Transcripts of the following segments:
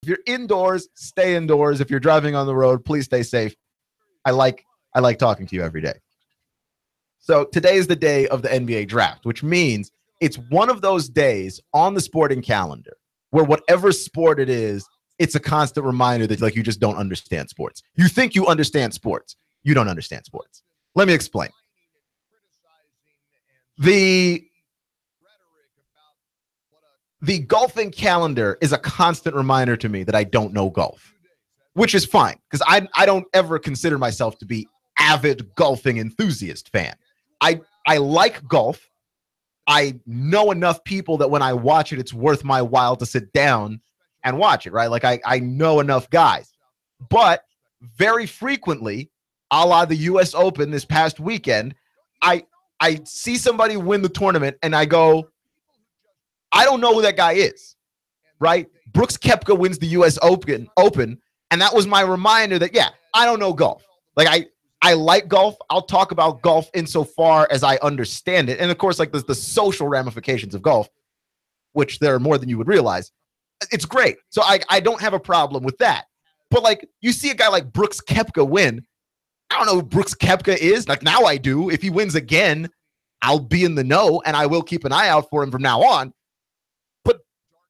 If you're indoors, stay indoors. If you're driving on the road, please stay safe. I like talking to you every day. So today is the day of the NBA draft, which means it's one of those days on the sporting calendar where whatever sport it is, it's a constant reminder that like you just don't understand sports. You think you understand sports. You don't understand sports. Let me explain. The golfing calendar is a constant reminder to me that I don't know golf, which is fine because I don't ever consider myself to be avid golfing enthusiast fan. I like golf. I know enough people that when I watch it, it's worth my while to sit down and watch it, right? Like I know enough guys, but very frequently, a la the US Open this past weekend, I see somebody win the tournament and I go, I don't know who that guy is, right? Brooks Koepka wins the US Open, and that was my reminder that, yeah, I don't know golf. Like I like golf. I'll talk about golf insofar as I understand it. And of course, like the social ramifications of golf, which there are more than you would realize. It's great. So I don't have a problem with that. But like you see a guy like Brooks Koepka win. I don't know who Brooks Koepka is. Like now I do. If he wins again, I'll be in the know and I will keep an eye out for him from now on. But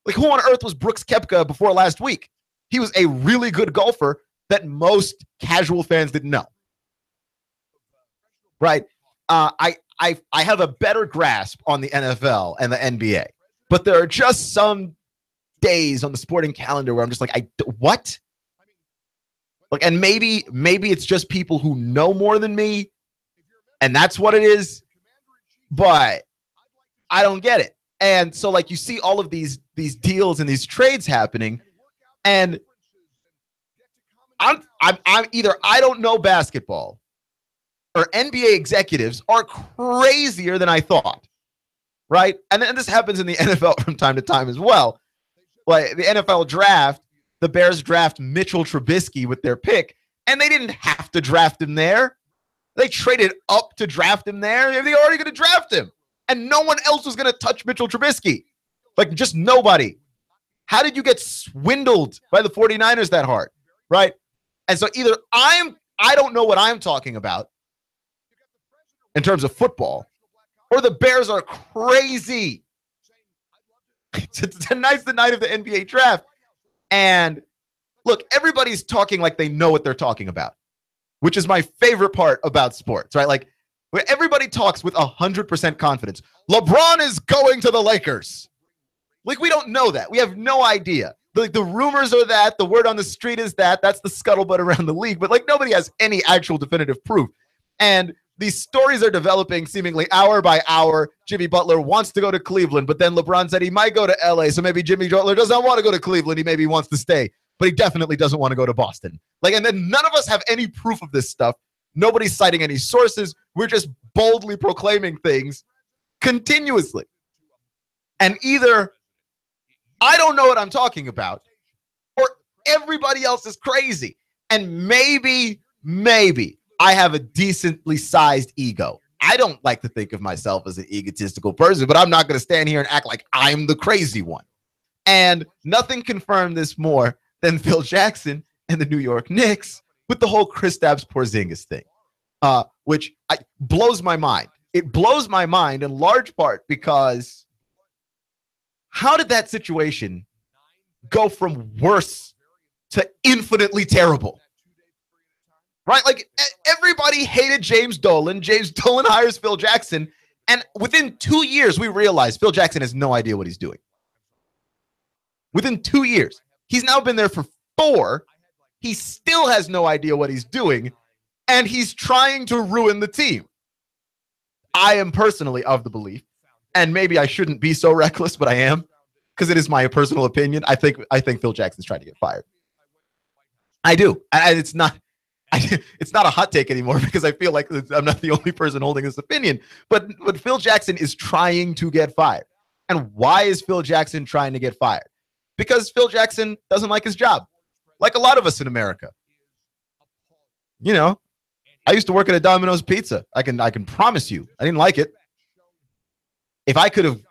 like who on earth was Brooks Koepka before last week? He was a really good golfer that most casual fans didn't know. Right. I have a better grasp on the NFL and the NBA, but there are just some days on the sporting calendar where I'm just like, what? Like, and maybe it's just people who know more than me, and that's what it is. But I don't get it. And so, like, you see all of these deals and these trades happening, and I'm either I don't know basketball, or NBA executives are crazier than I thought, right? And then this happens in the NFL from time to time as well. Like the NFL draft, the Bears draft Mitchell Trubisky with their pick, and they didn't have to draft him there. They traded up to draft him there. They were already going to draft him, and no one else was going to touch Mitchell Trubisky. Like just nobody. How did you get swindled by the 49ers that hard, right? And so either I don't know what I'm talking about in terms of football, or the Bears are crazy. Tonight's the night of the NBA draft. And look, everybody's talking like they know what they're talking about, which is my favorite part about sports, right? Like where everybody talks with 100% confidence. LeBron is going to the Lakers. Like we don't know that. We have no idea. Like the rumors are that, the word on the street is that, that's the scuttlebutt around the league, but like nobody has any actual definitive proof. And these stories are developing seemingly hour by hour. Jimmy Butler wants to go to Cleveland, but then LeBron said he might go to LA. So maybe Jimmy Butler doesn't want to go to Cleveland. He maybe wants to stay, but he definitely doesn't want to go to Boston. Like, and then none of us have any proof of this stuff. Nobody's citing any sources. We're just boldly proclaiming things continuously. And either I don't know what I'm talking about, or everybody else is crazy. And maybe I have a decently sized ego. I don't like to think of myself as an egotistical person, but I'm not going to stand here and act like I'm the crazy one. And nothing confirmed this more than Phil Jackson and the New York Knicks with the whole Kristaps Porzingis thing, which blows my mind. It blows my mind in large part because how did that situation go from worse to infinitely terrible? Right? Like everybody hated James Dolan. James Dolan hires Phil Jackson. And within 2 years, we realized Phil Jackson has no idea what he's doing. Within 2 years. He's now been there for 4. He still has no idea what he's doing. And he's trying to ruin the team. I am personally of the belief, and maybe I shouldn't be so reckless, but I am, because it is my personal opinion. I think Phil Jackson's trying to get fired. I do. And it's not a hot take anymore because I feel like I'm not the only person holding this opinion, but Phil Jackson is trying to get fired. And why is Phil Jackson trying to get fired? Because Phil Jackson doesn't like his job, like a lot of us in America. You know, I used to work at a Domino's Pizza. I can promise you, I didn't like it. If I could have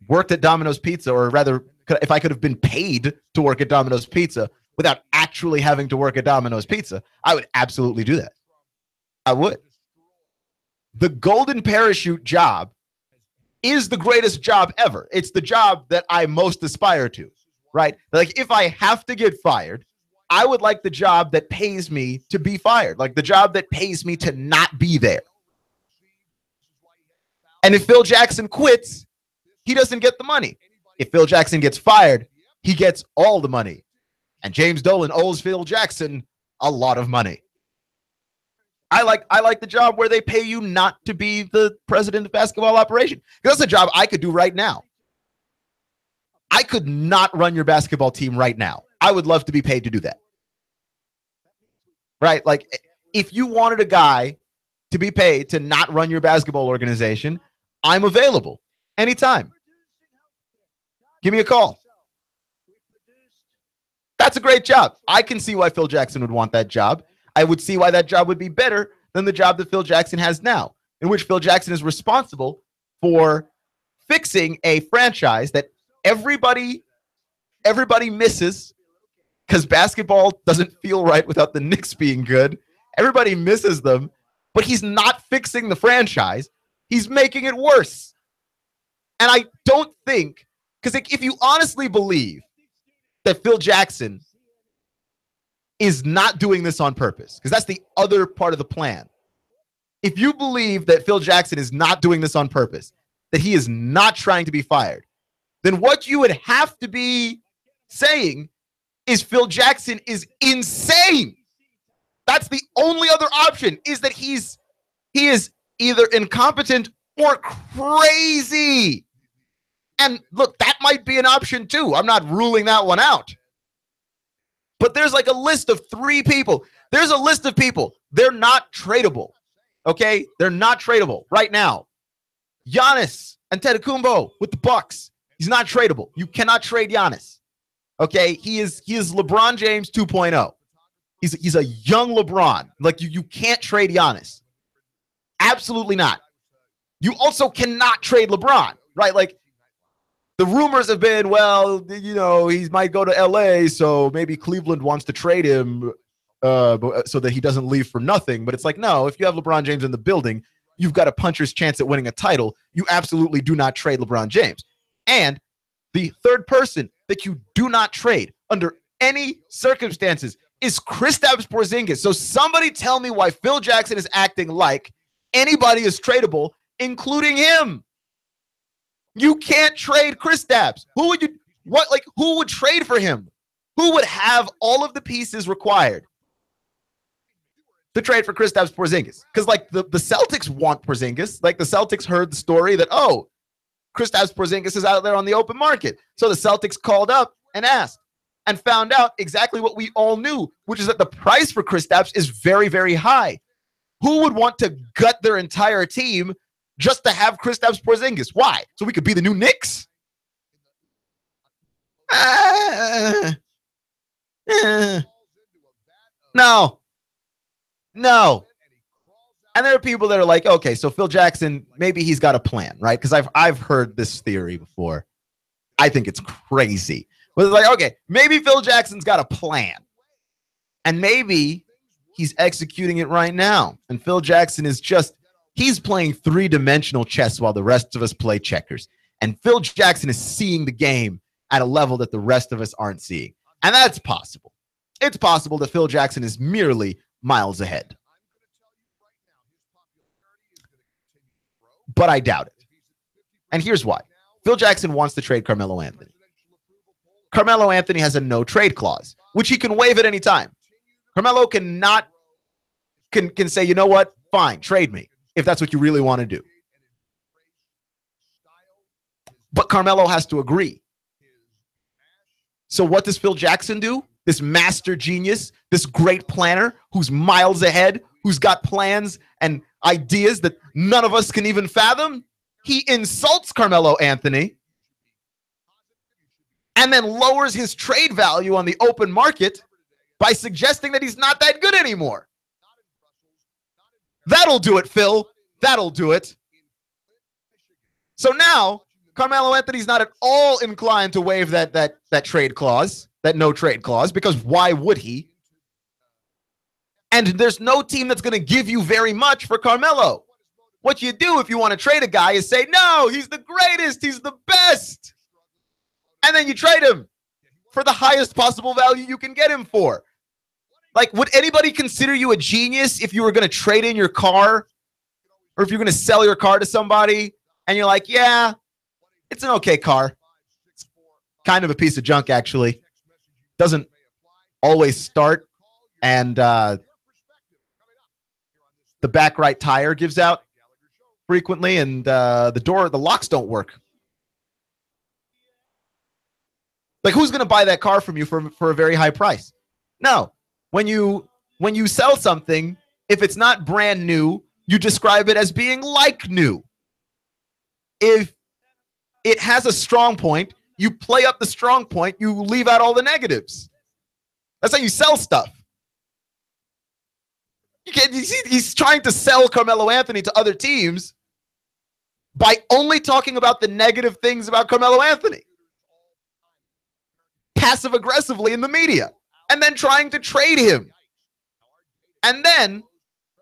worked at Domino's Pizza, or rather if I could have been paid to work at Domino's Pizza without actually having to work at Domino's Pizza, I would absolutely do that. I would. The golden parachute job is the greatest job ever. It's the job that I most aspire to, right? Like, if I have to get fired, I would like the job that pays me to be fired, like the job that pays me to not be there. And if Phil Jackson quits, he doesn't get the money. If Phil Jackson gets fired, he gets all the money. And James Dolan owes Phil Jackson a lot of money. I like the job where they pay you not to be the president of basketball operation. That's a job I could do right now. I could not run your basketball team right now. I would love to be paid to do that. Right? Like, if you wanted a guy to be paid to not run your basketball organization, I'm available anytime. Give me a call. That's a great job. I can see why Phil Jackson would want that job. I would see why that job would be better than the job that Phil Jackson has now, in which Phil Jackson is responsible for fixing a franchise that everybody misses, because basketball doesn't feel right without the Knicks being good. Everybody misses them, but he's not fixing the franchise. He's making it worse. And I don't think, because if you honestly believe that Phil Jackson is not doing this on purpose, because that's the other part of the plan. If you believe that Phil Jackson is not doing this on purpose, that he is not trying to be fired, then what you would have to be saying is Phil Jackson is insane. That's the only other option, is that he is either incompetent or crazy. And look, that might be an option too. I'm not ruling that one out. But there's like a list of 3 people. There's a list of people. They're not tradable. Okay? They're not tradable right now. Giannis Antetokounmpo with the Bucks. He's not tradable. You cannot trade Giannis. Okay? He is LeBron James 2.0. He's a young LeBron. Like, you can't trade Giannis. Absolutely not. You also cannot trade LeBron, right? Like, the rumors have been, well, you know, he might go to LA, so maybe Cleveland wants to trade him so that he doesn't leave for nothing. But it's like, no, if you have LeBron James in the building, you've got a puncher's chance at winning a title. You absolutely do not trade LeBron James. And the third person that you do not trade under any circumstances is Kristaps Porzingis. So somebody tell me why Phil Jackson is acting like anybody is tradable, including him. You can't trade Kristaps. Who would trade for him? Who would have all of the pieces required to trade for Kristaps Porzingis? Because, like, the Celtics want Porzingis. Like, the Celtics heard the story that, oh, Kristaps Porzingis is out there on the open market. So the Celtics called up and asked and found out exactly what we all knew, which is that the price for Kristaps is very, very high. Who would want to gut their entire team just to have Kristaps Porzingis? Why? So we could be the new Knicks? No. And there are people that are like, okay, so Phil Jackson, maybe he's got a plan, right? Because I've heard this theory before. I think it's crazy. But it's like, okay, maybe Phil Jackson's got a plan. And maybe he's executing it right now. And Phil Jackson is he's playing 3-dimensional chess while the rest of us play checkers. And Phil Jackson is seeing the game at a level that the rest of us aren't seeing. And that's possible. It's possible that Phil Jackson is merely miles ahead. But I doubt it. And here's why. Phil Jackson wants to trade Carmelo Anthony. Carmelo Anthony has a no trade clause, which he can waive at any time. Carmelo can say, you know what? Fine, trade me if that's what you really want to do. But Carmelo has to agree. So what does Phil Jackson do? This master genius, this great planner who's miles ahead, who's got plans and ideas that none of us can even fathom. He insults Carmelo Anthony and then lowers his trade value on the open market by suggesting that he's not that good anymore. That'll do it, Phil. That'll do it. So now Carmelo Anthony's not at all inclined to waive that trade clause, that no trade clause, because why would he? And there's no team that's going to give you very much for Carmelo. What you do if you want to trade a guy is say, no, he's the greatest, he's the best. And then you trade him for the highest possible value you can get him for. Like, would anybody consider you a genius if you were going to trade in your car, or if you're going to sell your car to somebody and you're like, yeah, it's an okay car. It's kind of a piece of junk, actually. Doesn't always start, and the back right tire gives out frequently, and the locks don't work. Like, who's going to buy that car from you for a very high price? No. When you sell something, if it's not brand new, you describe it as being like new. If it has a strong point, you play up the strong point, you leave out all the negatives. That's how you sell stuff. He's trying to sell Carmelo Anthony to other teams by only talking about the negative things about Carmelo Anthony. Passive aggressively in the media, and then trying to trade him. And then,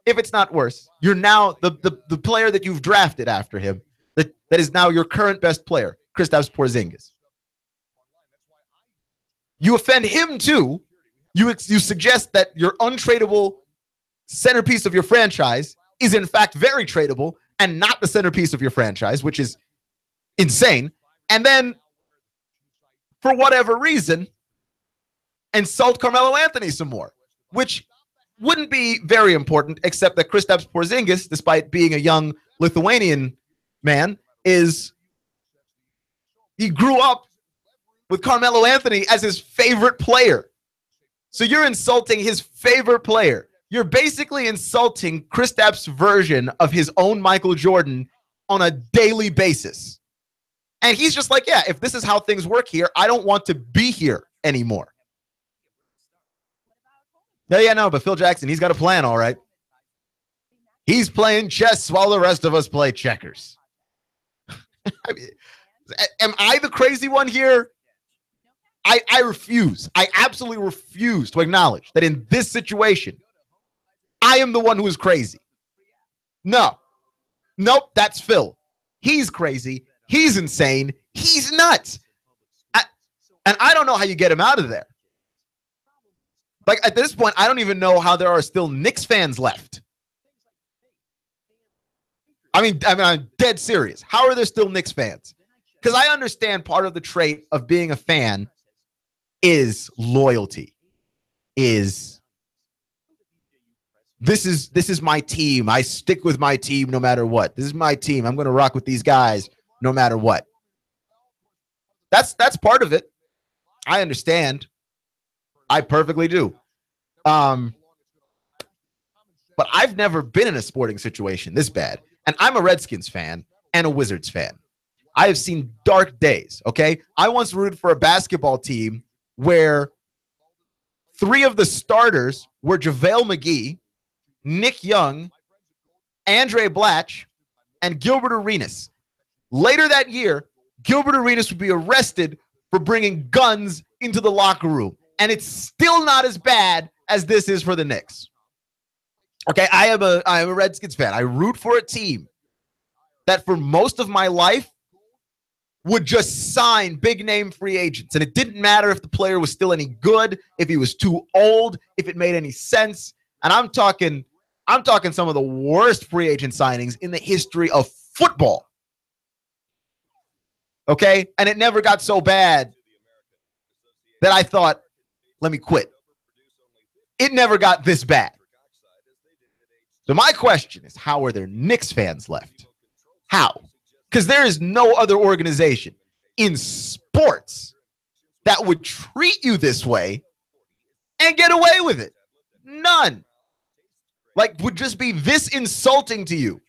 if it's not worse, you're now the player that you've drafted after him, that is now your current best player, Kristaps Porzingis. You offend him too. You suggest that your untradeable centerpiece of your franchise is in fact very tradable and not the centerpiece of your franchise, which is insane. And then, for whatever reason, insult Carmelo Anthony some more, which wouldn't be very important, except that Kristaps Porzingis, despite being a young Lithuanian man, he grew up with Carmelo Anthony as his favorite player. So you're insulting his favorite player. You're basically insulting Kristaps' version of his own Michael Jordan on a daily basis. And he's just like, yeah, if this is how things work here, I don't want to be here anymore. Yeah, no, but Phil Jackson, he's got a plan, all right. He's playing chess while the rest of us play checkers. I mean, am I the crazy one here? I refuse. I absolutely refuse to acknowledge that in this situation, I am the one who is crazy. No. Nope, that's Phil. He's crazy. He's insane. He's nuts. And I don't know how you get him out of there. Like, at this point, I don't even know how there are still Knicks fans left. I mean, I'm dead serious. How are there still Knicks fans? Because I understand part of the trait of being a fan is loyalty. This is my team. I stick with my team no matter what. This is my team. I'm going to rock with these guys no matter what. That's part of it. I understand. I perfectly do. But I've never been in a sporting situation this bad. And I'm a Redskins fan and a Wizards fan. I have seen dark days, okay? I once rooted for a basketball team where 3 of the starters were JaVale McGee, Nick Young, Andre Blatch, and Gilbert Arenas. Later that year, Gilbert Arenas would be arrested for bringing guns into the locker room. And it's still not as bad as this is for the Knicks. Okay, I am a Redskins fan. I root for a team that for most of my life would just sign big-name free agents. And it didn't matter if the player was still any good, if he was too old, if it made any sense. And I'm talking some of the worst free agent signings in the history of football. Okay? And it never got so bad that I thought, let me quit. It never got this bad. So my question is, how are there Knicks fans left? How? Because there is no other organization in sports that would treat you this way and get away with it. None. Like, would just be this insulting to you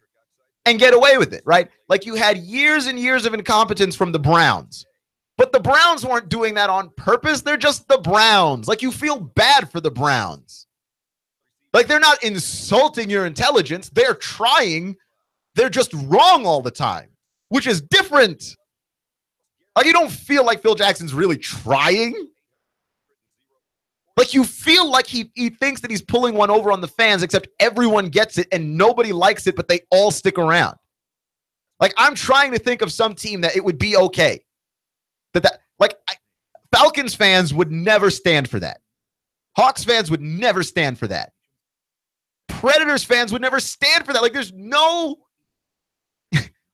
and get away with it, right? Like, you had years and years of incompetence from the Browns. But the Browns weren't doing that on purpose. They're just the Browns. Like, you feel bad for the Browns. Like, they're not insulting your intelligence. They're trying. They're just wrong all the time, which is different. Like, you don't feel like Phil Jackson's really trying. Like, you feel like he thinks that he's pulling one over on the fans, except everyone gets it and nobody likes it, but they all stick around. Like, I'm trying to think of some team that it would be okay. Falcons fans would never stand for that. Hawks fans would never stand for that. Predators fans would never stand for that. Like, there's no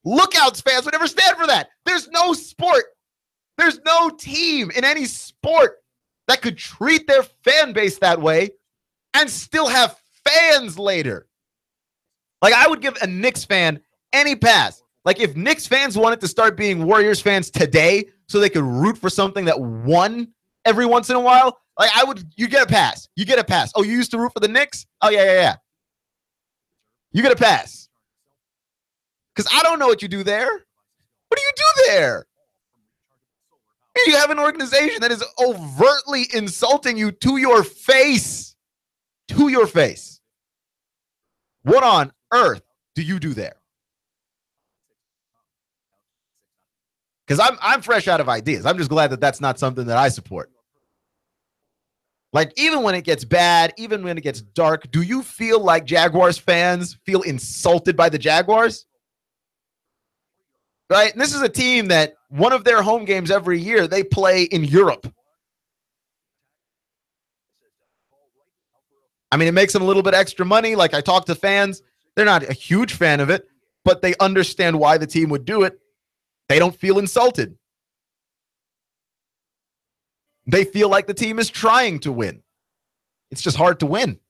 Lookouts fans would never stand for that. There's no sport. There's no team in any sport that could treat their fan base that way and still have fans later. Like, I would give a Knicks fan any pass. Like, if Knicks fans wanted to start being Warriors fans today so they could root for something that won every once in a while, like, you get a pass. You get a pass. Oh, you used to root for the Knicks? Oh, yeah. You get a pass. Because I don't know what you do there. What do you do there? You have an organization that is overtly insulting you to your face. To your face. What on earth do you do there? Because I'm fresh out of ideas. I'm just glad that that's not something that I support. Like, even when it gets bad, even when it gets dark, do you feel like Jaguars fans feel insulted by the Jaguars? Right? And this is a team that one of their home games every year, they play in Europe. I mean, it makes them a little bit extra money. Like, I talk to fans. They're not a huge fan of it, but they understand why the team would do it. They don't feel insulted. They feel like the team is trying to win. It's just hard to win.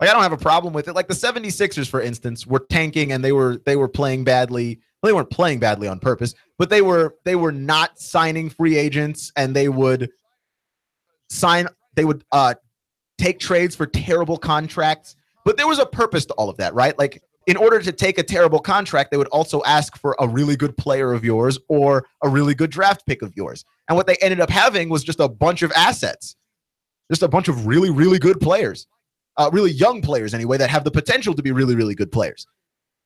Like, I don't have a problem with it. Like, the 76ers, for instance, were tanking and they were playing badly. Well, they weren't playing badly on purpose, but they were not signing free agents, and they would take trades for terrible contracts. But there was a purpose to all of that, right? Like, in order to take a terrible contract, they would also ask for a really good player of yours or a really good draft pick of yours. And what they ended up having was just a bunch of assets, just a bunch of really, really good players, really young players anyway, that have the potential to be really, really good players,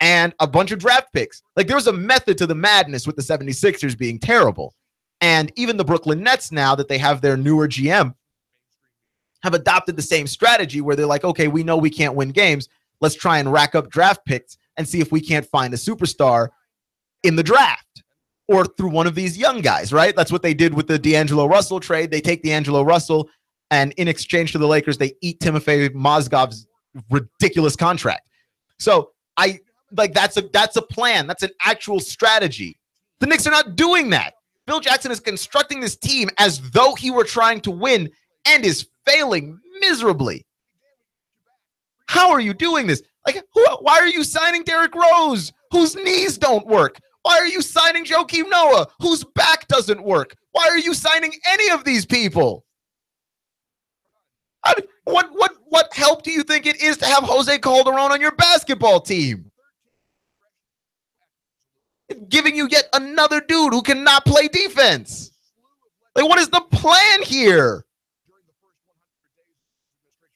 and a bunch of draft picks. Like, there was a method to the madness with the 76ers being terrible. And even the Brooklyn Nets, now that they have their newer GM, have adopted the same strategy where they're like, okay, we know we can't win games. Let's try and rack up draft picks and see if we can't find a superstar in the draft or through one of these young guys, right? That's what they did with the D'Angelo Russell trade. They take D'Angelo Russell, and in exchange to the Lakers, they eat Timofey Mozgov's ridiculous contract. So that's a plan. That's an actual strategy. The Knicks are not doing that. Phil Jackson is constructing this team as though he were trying to win and is failing miserably. How are you doing this? Like, why are you signing Derrick Rose, whose knees don't work? Why are you signing Joakim Noah, whose back doesn't work? Why are you signing any of these people? What help do you think it is to have Jose Calderon on your basketball team? Giving you yet another dude who cannot play defense. Like, what is the plan here?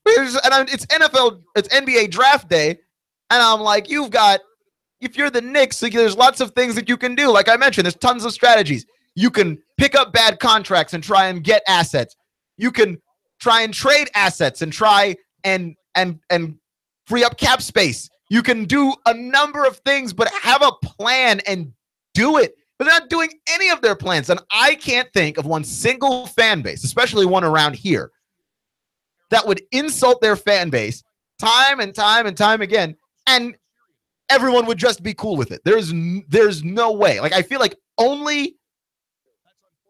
It's NBA draft day, and I'm like, if you're the Knicks, there's lots of things that you can do. Like I mentioned, there's tons of strategies. You can pick up bad contracts and try and get assets. You can try and trade assets and try and free up cap space. You can do a number of things, but have a plan and do it. But they're not doing any of their plans. And I can't think of one single fan base, especially one around here, that would insult their fan base time and time and time again, and everyone would just be cool with it. There's no way. Like, I feel like only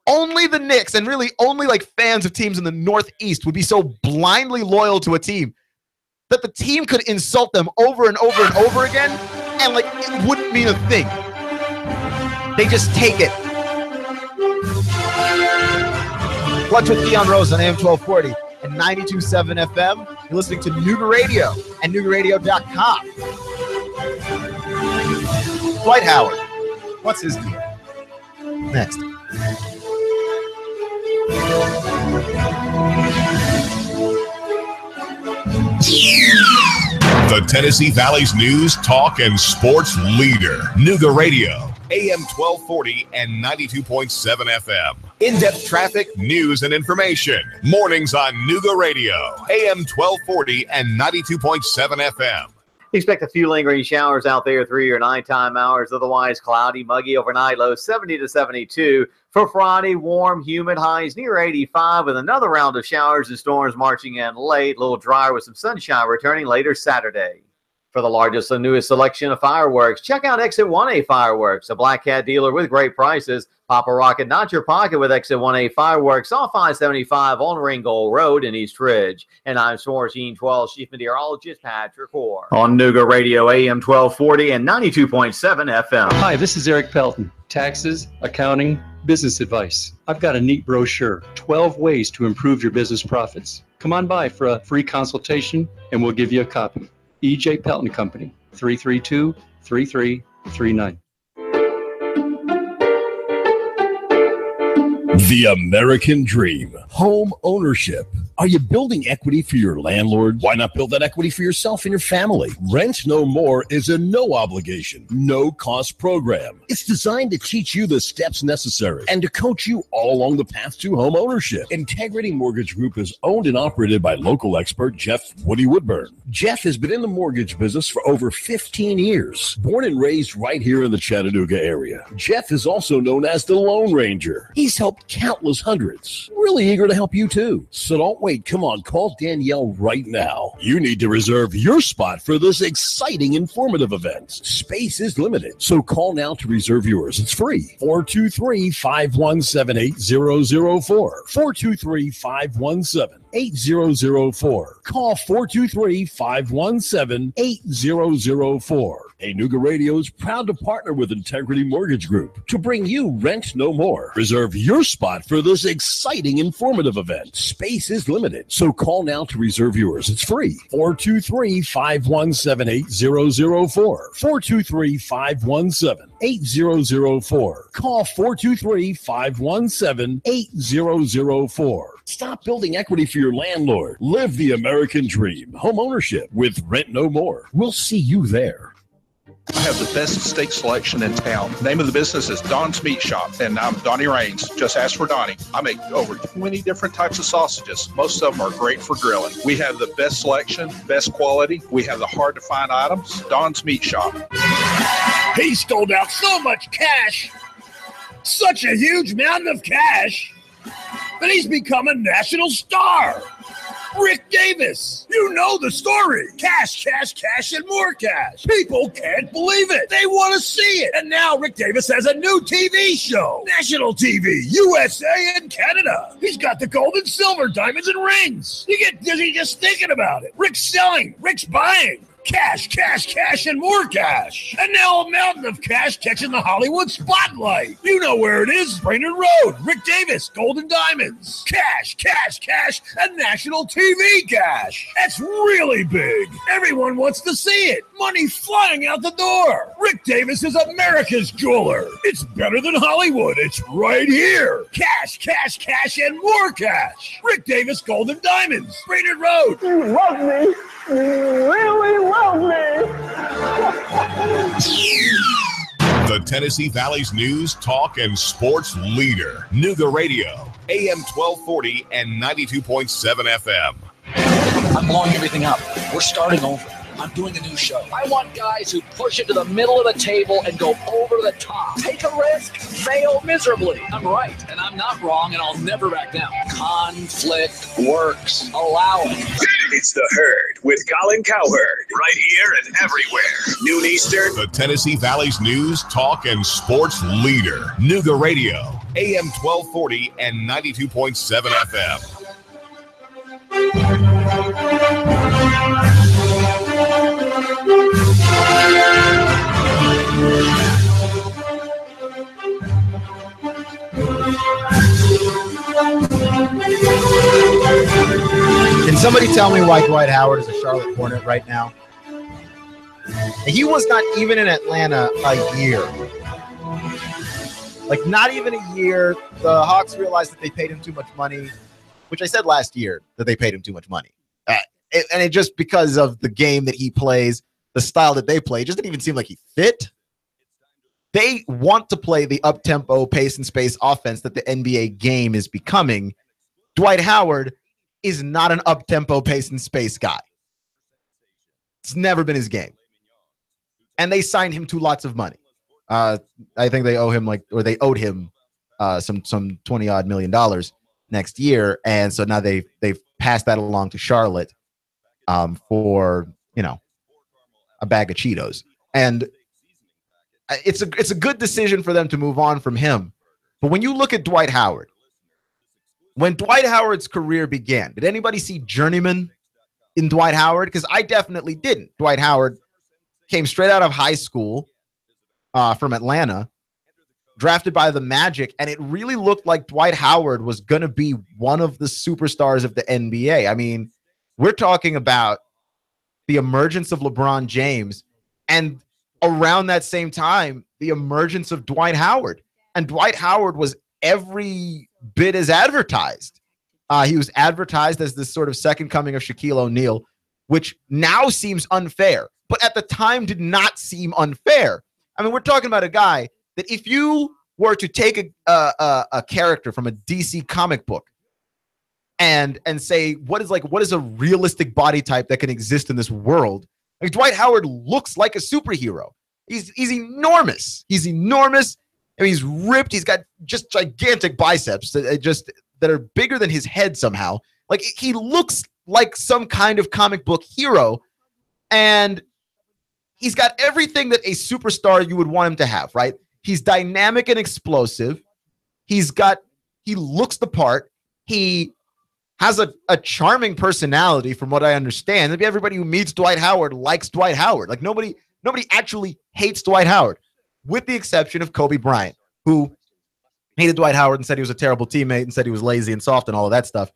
the Knicks, and really only like fans of teams in the Northeast, would be so blindly loyal to a team that the team could insult them over and over and over again, and like it wouldn't mean a thing. They just take it. Clutch with Keon Rose on AM 1240 and 92.7 FM. You're listening to Nooga Radio and NoogaRadio.com. Dwight Howard, what's his deal? Next. The Tennessee Valley's news, talk, and sports leader, Nooga Radio, AM 1240 and 92.7 FM. In-depth traffic, news, and information. Mornings on Nooga Radio, AM 1240 and 92.7 FM. Expect a few lingering showers out there through your nighttime hours. Otherwise, cloudy, muggy overnight, low 70 to 72. For Friday, warm, humid, highs near 85 with another round of showers and storms marching in late. A little drier with some sunshine returning later Saturday. For the largest and newest selection of fireworks, check out Exit 1A Fireworks, a Black Cat dealer with great prices. Pop a rocket, not your pocket with Exit 1A Fireworks off I-75 on Ringgold Road in East Ridge. And I'm Sports 12 Chief Meteorologist Patrick Hoare. On Nooga Radio, AM 1240 and 92.7 FM. Hi, this is Eric Pelton. Taxes, accounting, business advice. I've got a neat brochure, 12 ways to improve your business profits. Come on by for a free consultation and we'll give you a copy. E.J. Pelton Company, 332-3339. The American dream, home ownership. Are you building equity for your landlord? Why not build that equity for yourself and your family? Rent No More is a no obligation, no cost program. It's designed to teach you the steps necessary and to coach you all along the path to home ownership. Integrity Mortgage Group is owned and operated by local expert Jeff Woody Woodburn. Jeff has been in the mortgage business for over 15 years. Born and raised right here in the Chattanooga area, Jeff is also known as the Lone Ranger. He's helped countless hundreds. Really eager to help you too. So don't wait. Come on, call Danielle right now. You need to reserve your spot for this exciting, informative event. Space is limited, so call now to reserve yours. It's free. 423-517-8004. 423-517-8004. Call 423-517-8004. Hey, Nooga Radio is proud to partner with Integrity Mortgage Group to bring you Rent No More. Reserve your spot for this exciting, informative event. Space is limited, so call now to reserve yours. It's free. 423-517-8004. 423-517-8004. Call 423-517-8004. Stop building equity for your landlord. Live the American dream. Home ownership with Rent No More. We'll see you there. I have the best steak selection in town. The name of the business is Don's Meat Shop, and I'm Donnie Raines. Just ask for Donnie. I make over 20 different types of sausages. Most of them are great for grilling. We have the best selection, best quality. We have the hard-to-find items. Don's Meat Shop. He stole out so much cash, such a huge mountain of cash, that he's become a national star. Rick Davis. You know the story. Cash, cash, cash, and more cash. People can't believe it. They want to see it. And now Rick Davis has a new TV show. National TV, USA and Canada. He's got the gold and silver, diamonds and rings. You get dizzy just thinking about it. Rick's selling. Rick's buying. Cash, cash, cash, and more cash. And now a mountain of cash catching the Hollywood spotlight. You know where it is, Brainerd Road. Rick Davis, Gold and Diamonds. Cash, cash, cash, and national TV cash. That's really big. Everyone wants to see it. Money flying out the door. Rick Davis is America's jeweler. It's better than Hollywood. It's right here. Cash, cash, cash, and more cash. Rick Davis, Gold and Diamonds. Brainerd Road. You love me. You really love me. The Tennessee Valley's news, talk, and sports leader. Nooga Radio, AM 1240 and 92.7 FM. I'm blowing everything up. We're starting over. I'm doing a new show. I want guys who push it to the middle of the table and go over the top. Take a risk, fail miserably. I'm right, and I'm not wrong, and I'll never back down. Conflict works. Allow it. It's The Herd with Colin Cowherd. Right here and everywhere. Noon Eastern. The Tennessee Valley's news, talk, and sports leader. Nooga Radio, AM 1240 and 92.7 FM. Can somebody tell me why Dwight Howard is a Charlotte Hornet right now? He was not even in Atlanta a year. Like, not even a year. The Hawks realized that they paid him too much money, which I said last year that they paid him too much money. And it just because of the game that he plays, the style that they play, it just didn't even seem like he fit. they want to play the up-tempo pace and space offense that the NBA game is becoming. Dwight Howard is not an up-tempo pace and space guy. It's never been his game. And they signed him to lots of money. I think they owed him some $20-odd million next year. And so now they've passed that along to Charlotte for, a bag of Cheetos. And it's a good decision for them to move on from him. But when you look at Dwight Howard, when Dwight Howard's career began, did anybody see journeyman in Dwight Howard? Because I definitely didn't. Dwight Howard came straight out of high school from Atlanta, drafted by the Magic, and it really looked like Dwight Howard was going to be one of the superstars of the NBA. I mean, we're talking about the emergence of LeBron James, and around that same time, the emergence of Dwight Howard. And Dwight Howard was every bit as advertised. He was advertised as this sort of second coming of Shaquille O'Neal, which now seems unfair, but at the time did not seem unfair. I mean, we're talking about a guy that if you were to take a character from a DC comic book and say, what is a realistic body type that can exist in this world? Like, Dwight Howard looks like a superhero. He's enormous. He's enormous. I mean, he's ripped. He's got just gigantic biceps that are bigger than his head somehow. Like, he looks like some kind of comic book hero, and he's got everything that a superstar you would want him to have, right? He's dynamic and explosive. He looks the part. He has a charming personality, from what I understand. Maybe everybody who meets Dwight Howard likes Dwight Howard. Like, nobody actually hates Dwight Howard, with the exception of Kobe Bryant, who hated Dwight Howard and said he was a terrible teammate and said he was lazy and soft and all of that stuff.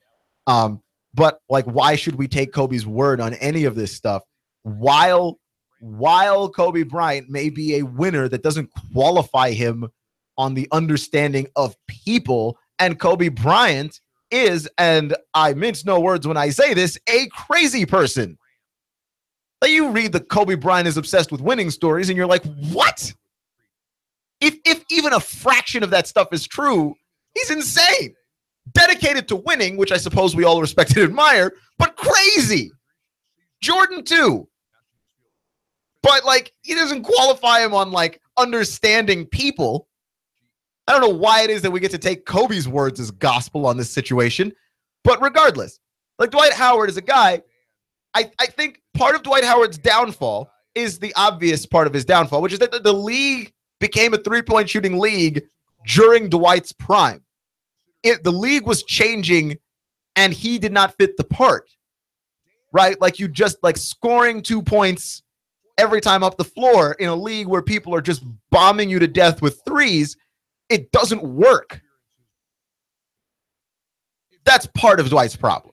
But like, why should we take Kobe's word on any of this stuff? While Kobe Bryant may be a winner, that doesn't qualify him on the understanding of people. And Kobe Bryant is, and I mince no words when I say this, a crazy person. Like, you read the Kobe Bryant is obsessed with winning stories, and you're like, what? If even a fraction of that stuff is true, he's insane. Dedicated to winning, which I suppose we all respect and admire, but crazy. Jordan too. But like, he doesn't qualify him on like understanding people. I don't know why it is that we get to take Kobe's words as gospel on this situation, but regardless, like, Dwight Howard is a guy. I think part of Dwight Howard's downfall is the obvious part of his downfall, which is that the league became a three-point shooting league during Dwight's prime. The league was changing, and he did not fit the part, right? Like, you just like scoring 2 points every time up the floor in a league where people are just bombing you to death with threes. It doesn't work. That's part of Dwight's problem.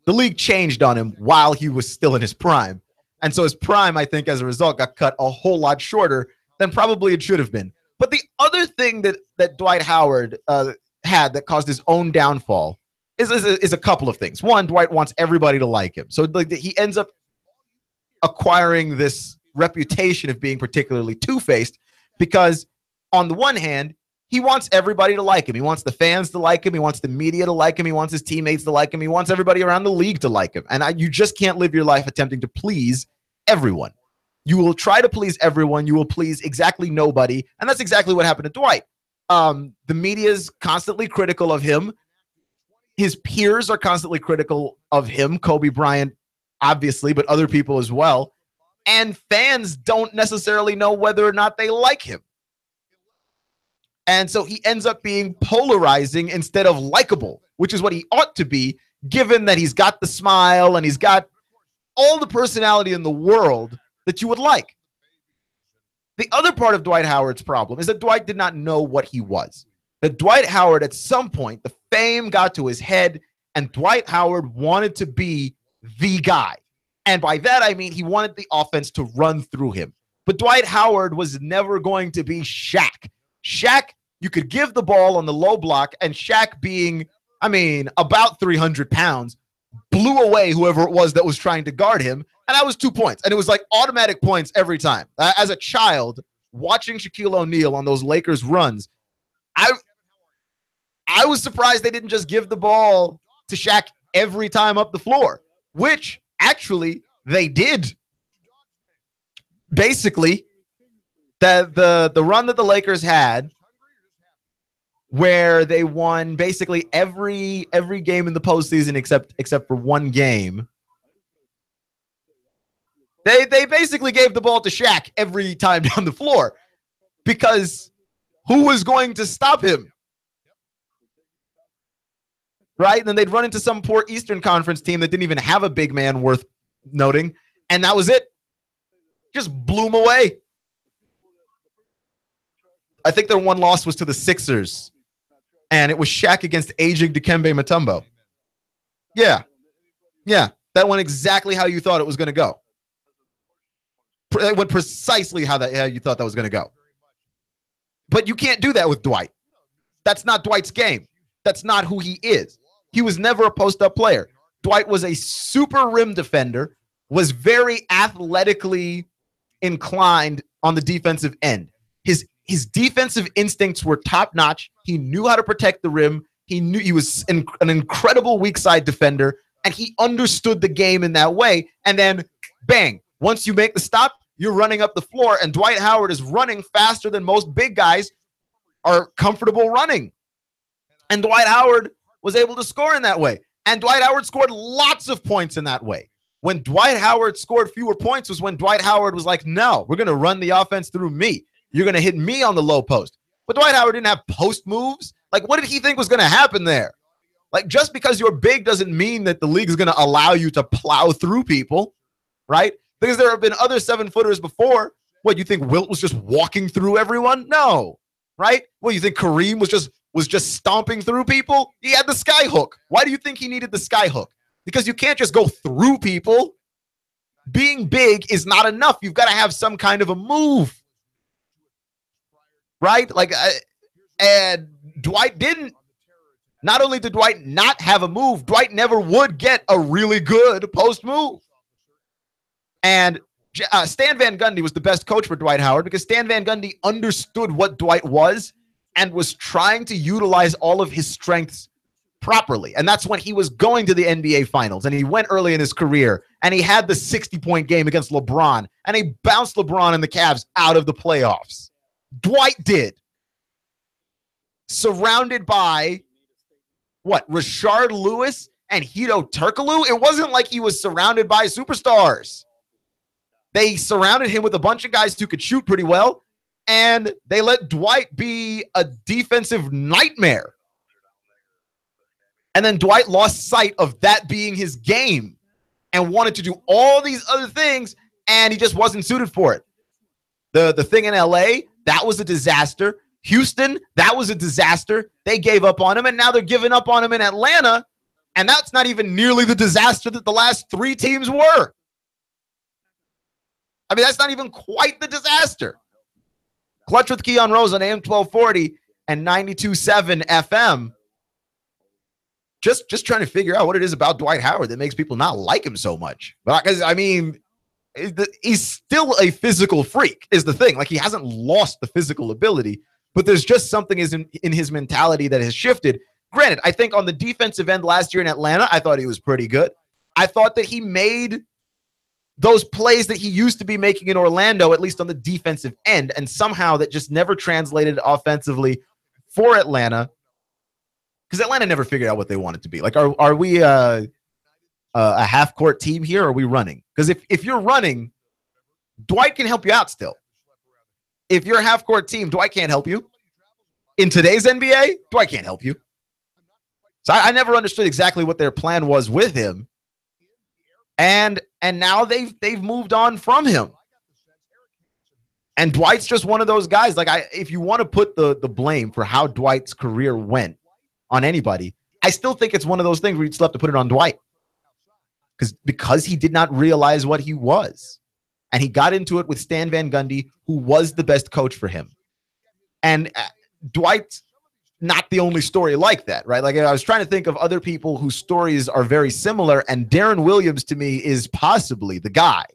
The league changed on him while he was still in his prime. And so his prime, I think, as a result, got cut a whole lot shorter than probably it should have been. But the other thing that Dwight Howard had that caused his own downfall is a couple of things. One, Dwight wants everybody to like him. So like, he ends up acquiring this reputation of being particularly two-faced, because on the one hand, he wants everybody to like him. He wants the fans to like him. He wants the media to like him. He wants his teammates to like him. He wants everybody around the league to like him. And you just can't live your life attempting to please everyone. You will try to please everyone. You will please exactly nobody. And that's exactly what happened to Dwight. The media is constantly critical of him. His peers are constantly critical of him. Kobe Bryant, obviously, but other people as well. And fans don't necessarily know whether or not they like him. And so he ends up being polarizing instead of likable, which is what he ought to be, given that he's got the smile and he's got all the personality in the world that you would like. The other part of Dwight Howard's problem is that Dwight did not know what he was. That Dwight Howard, at some point, the fame got to his head, and Dwight Howard wanted to be the guy. And by that, I mean he wanted the offense to run through him. But Dwight Howard was never going to be Shaq. Shaq, you could give the ball on the low block, and Shaq, being, I mean, about 300 pounds, blew away whoever it was that was trying to guard him, and that was 2 points. And it was like automatic points every time. As a child, watching Shaquille O'Neal on those Lakers runs, I was surprised they didn't just give the ball to Shaq every time up the floor, which actually they did. Basically, the run that the Lakers had, where they won basically every game in the postseason except for one game. They basically gave the ball to Shaq every time down the floor, because who was going to stop him? Right? And then they'd run into some poor Eastern Conference team that didn't even have a big man worth noting, and that was it. Just blew him away. I think their one loss was to the Sixers, and it was Shaq against aging Dikembe Mutombo. Yeah, that went exactly how you thought it was going to go. It went precisely how you thought that was going to go. But you can't do that with Dwight. That's not Dwight's game. That's not who he is. He was never a post-up player. Dwight was a super rim defender, was very athletically inclined on the defensive end. His defensive instincts were top-notch. He knew how to protect the rim. He knew he was an incredible weak side defender, and he understood the game in that way. And then, bang, once you make the stop, you're running up the floor, and Dwight Howard is running faster than most big guys are comfortable running. And Dwight Howard was able to score in that way. And Dwight Howard scored lots of points in that way. When Dwight Howard scored fewer points was when Dwight Howard was like, no, we're going to run the offense through me. You're going to hit me on the low post. But Dwight Howard didn't have post moves. Like, what did he think was going to happen there? Like, just because you're big doesn't mean that the league is going to allow you to plow through people, right? Because there have been other 7-footers before. What, you think Wilt was just walking through everyone? No, right? Well, you think Kareem was just stomping through people? He had the sky hook. Why do you think he needed the sky hook? Because you can't just go through people. Being big is not enough. You've got to have some kind of a move, right? Like, and Dwight didn't. Not only did Dwight not have a move, Dwight never would get a really good post move. And Stan Van Gundy was the best coach for Dwight Howard because Stan Van Gundy understood what Dwight was and was trying to utilize all of his strengths properly. And that's when he was going to the NBA Finals, and he went early in his career, and he had the 60-point game against LeBron, and he bounced LeBron and the Cavs out of the playoffs. Dwight did. Surrounded by, what, Rashard Lewis and Hedo Turkoglu? It wasn't like he was surrounded by superstars. They surrounded him with a bunch of guys who could shoot pretty well, and they let Dwight be a defensive nightmare. And then Dwight lost sight of that being his game and wanted to do all these other things, and he just wasn't suited for it. The thing in LA, that was a disaster. Houston, that was a disaster. They gave up on him, and now they're giving up on him in Atlanta, and that's not even nearly the disaster that the last 3 teams were. I mean, that's not even quite the disaster. Clutch with Keon Rose on AM 1240 and 92.7 FM. Just trying to figure out what it is about Dwight Howard that makes people not like him so much. But because I mean, he's still a physical freak is the thing. Like, he hasn't lost the physical ability, but there's just something in his mentality that has shifted. Granted, I think on the defensive end last year in Atlanta, I thought he was pretty good. I thought that he made those plays that he used to be making in Orlando, at least on the defensive end, and somehow that just never translated offensively for Atlanta, because Atlanta never figured out what they wanted to be. Like, are we a half-court team here, or are we running? Because if you're running, Dwight can help you out still. If you're a half-court team, Dwight can't help you. In today's NBA, Dwight can't help you. So I never understood exactly what their plan was with him. And now they've moved on from him. And Dwight's just one of those guys. Like, if you want to put the blame for how Dwight's career went on anybody, I still think it's one of those things where you'd still have to put it on Dwight. Because he did not realize what he was. And he got into it with Stan Van Gundy, who was the best coach for him. And Dwight's not the only story like that, right? Like, I was trying to think of other people whose stories are very similar, and Darren Williams to me is possibly the guy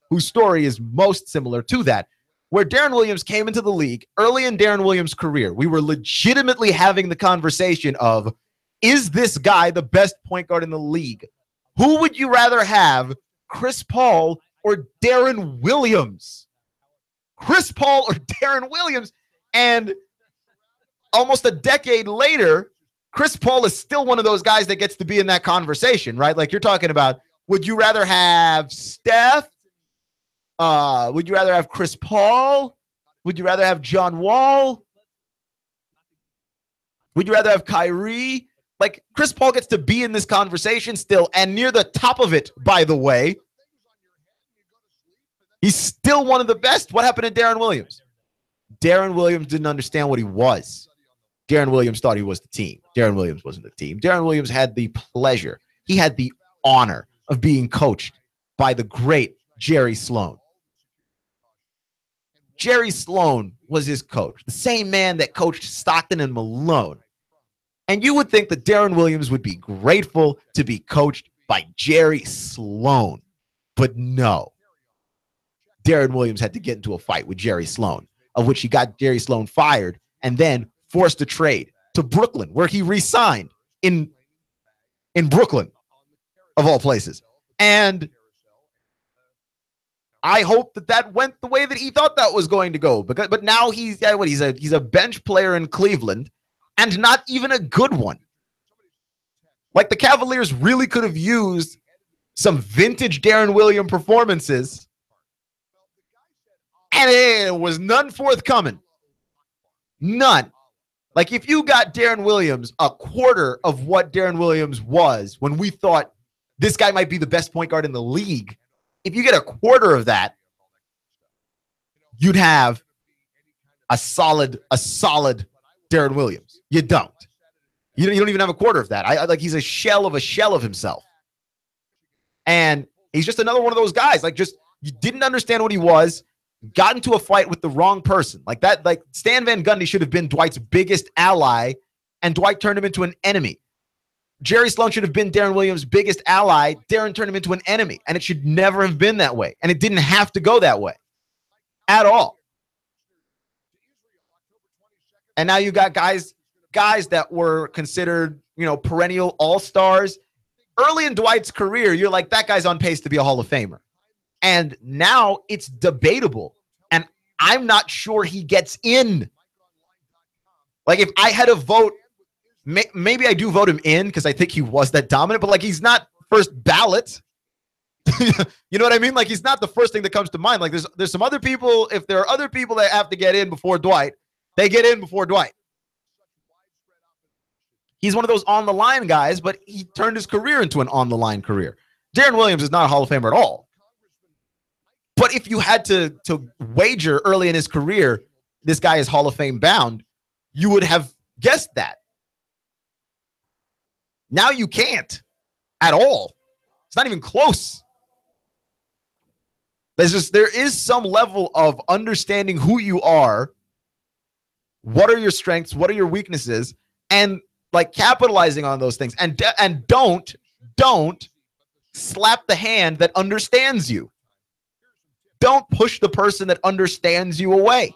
whose story is most similar to that, where Darren Williams came into the league early in Darren Williams' career, we were legitimately having the conversation of, is this guy the best point guard in the league? Who would you rather have, Chris Paul or Darren Williams? Chris Paul or Darren Williams? And almost a decade later, Chris Paul is still one of those guys that gets to be in that conversation, right? Like you're talking about, would you rather have Steph? Would you rather have Chris Paul? Would you rather have John Wall? Would you rather have Kyrie? Like Chris Paul gets to be in this conversation still, and near the top of it, by the way. He's still one of the best. What happened to Darren Williams? Darren Williams didn't understand what he was. Darren Williams thought he was the team. Darren Williams wasn't the team. Darren Williams had the pleasure. He had the honor of being coached by the great Jerry Sloan. Jerry Sloan was his coach, the same man that coached Stockton and Malone. And you would think that Darren Williams would be grateful to be coached by Jerry Sloan. But no. Darren Williams had to get into a fight with Jerry Sloan, of which he got Jerry Sloan fired and then forced to trade to Brooklyn, where he re-signed in Brooklyn, of all places. And I hope that went the way that he thought that was going to go. But now he's a bench player in Cleveland, and not even a good one. Like the Cavaliers really could have used some vintage Darren Williams performances, and it was none forthcoming. None. Like if you got Darren Williams a quarter of what Darren Williams was when we thought this guy might be the best point guard in the league, if you get a quarter of that, you'd have a solid Darren Williams. You don't. You don't even have a quarter of that. Like he's a shell of himself. And he's just another one of those guys. Like just you didn't understand what he was, got into a fight with the wrong person. Like that, like Stan Van Gundy should have been Dwight's biggest ally, and Dwight turned him into an enemy. Jerry Sloan should have been Darren Williams' biggest ally. Darren turned him into an enemy, and it should never have been that way. And it didn't have to go that way at all. And now you got guys that were considered, perennial all-stars. Early in Dwight's career, you're like, that guy's on pace to be a Hall of Famer. And now it's debatable. And I'm not sure he gets in. Like if I had a vote, maybe I do vote him in because I think he was that dominant, but like he's not first ballot. You know what I mean? Like he's not the first thing that comes to mind. Like there's some other people, if there are other people that have to get in before Dwight, they get in before Dwight. He's one of those on-the-line guys, but he turned his career into an on-the-line career. Darren Williams is not a Hall of Famer at all. But if you had to wager early in his career, this guy is Hall of Fame bound, you would have guessed that. Now you can't at all. It's not even close. There is some level of understanding who you are, what are your strengths, what are your weaknesses, and like capitalizing on those things. And don't slap the hand that understands you. Don't push the person that understands you away.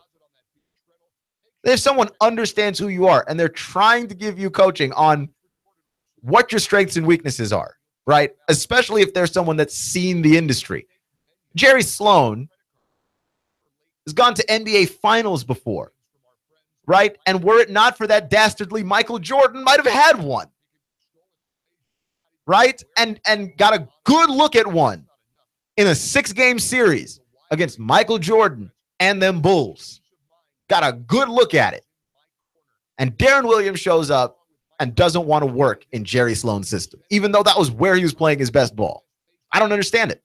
If someone understands who you are and they're trying to give you coaching on what your strengths and weaknesses are, right? Especially if there's someone that's seen the industry. Jerry Sloan has gone to NBA finals before, right? And were it not for that dastardly Michael Jordan, might have had one, right? And got a good look at one in a 6-game series against Michael Jordan and them Bulls. Got a good look at it. And Darren Williams shows up and doesn't want to work in Jerry Sloan's system, even though that was where he was playing his best ball. I don't understand it.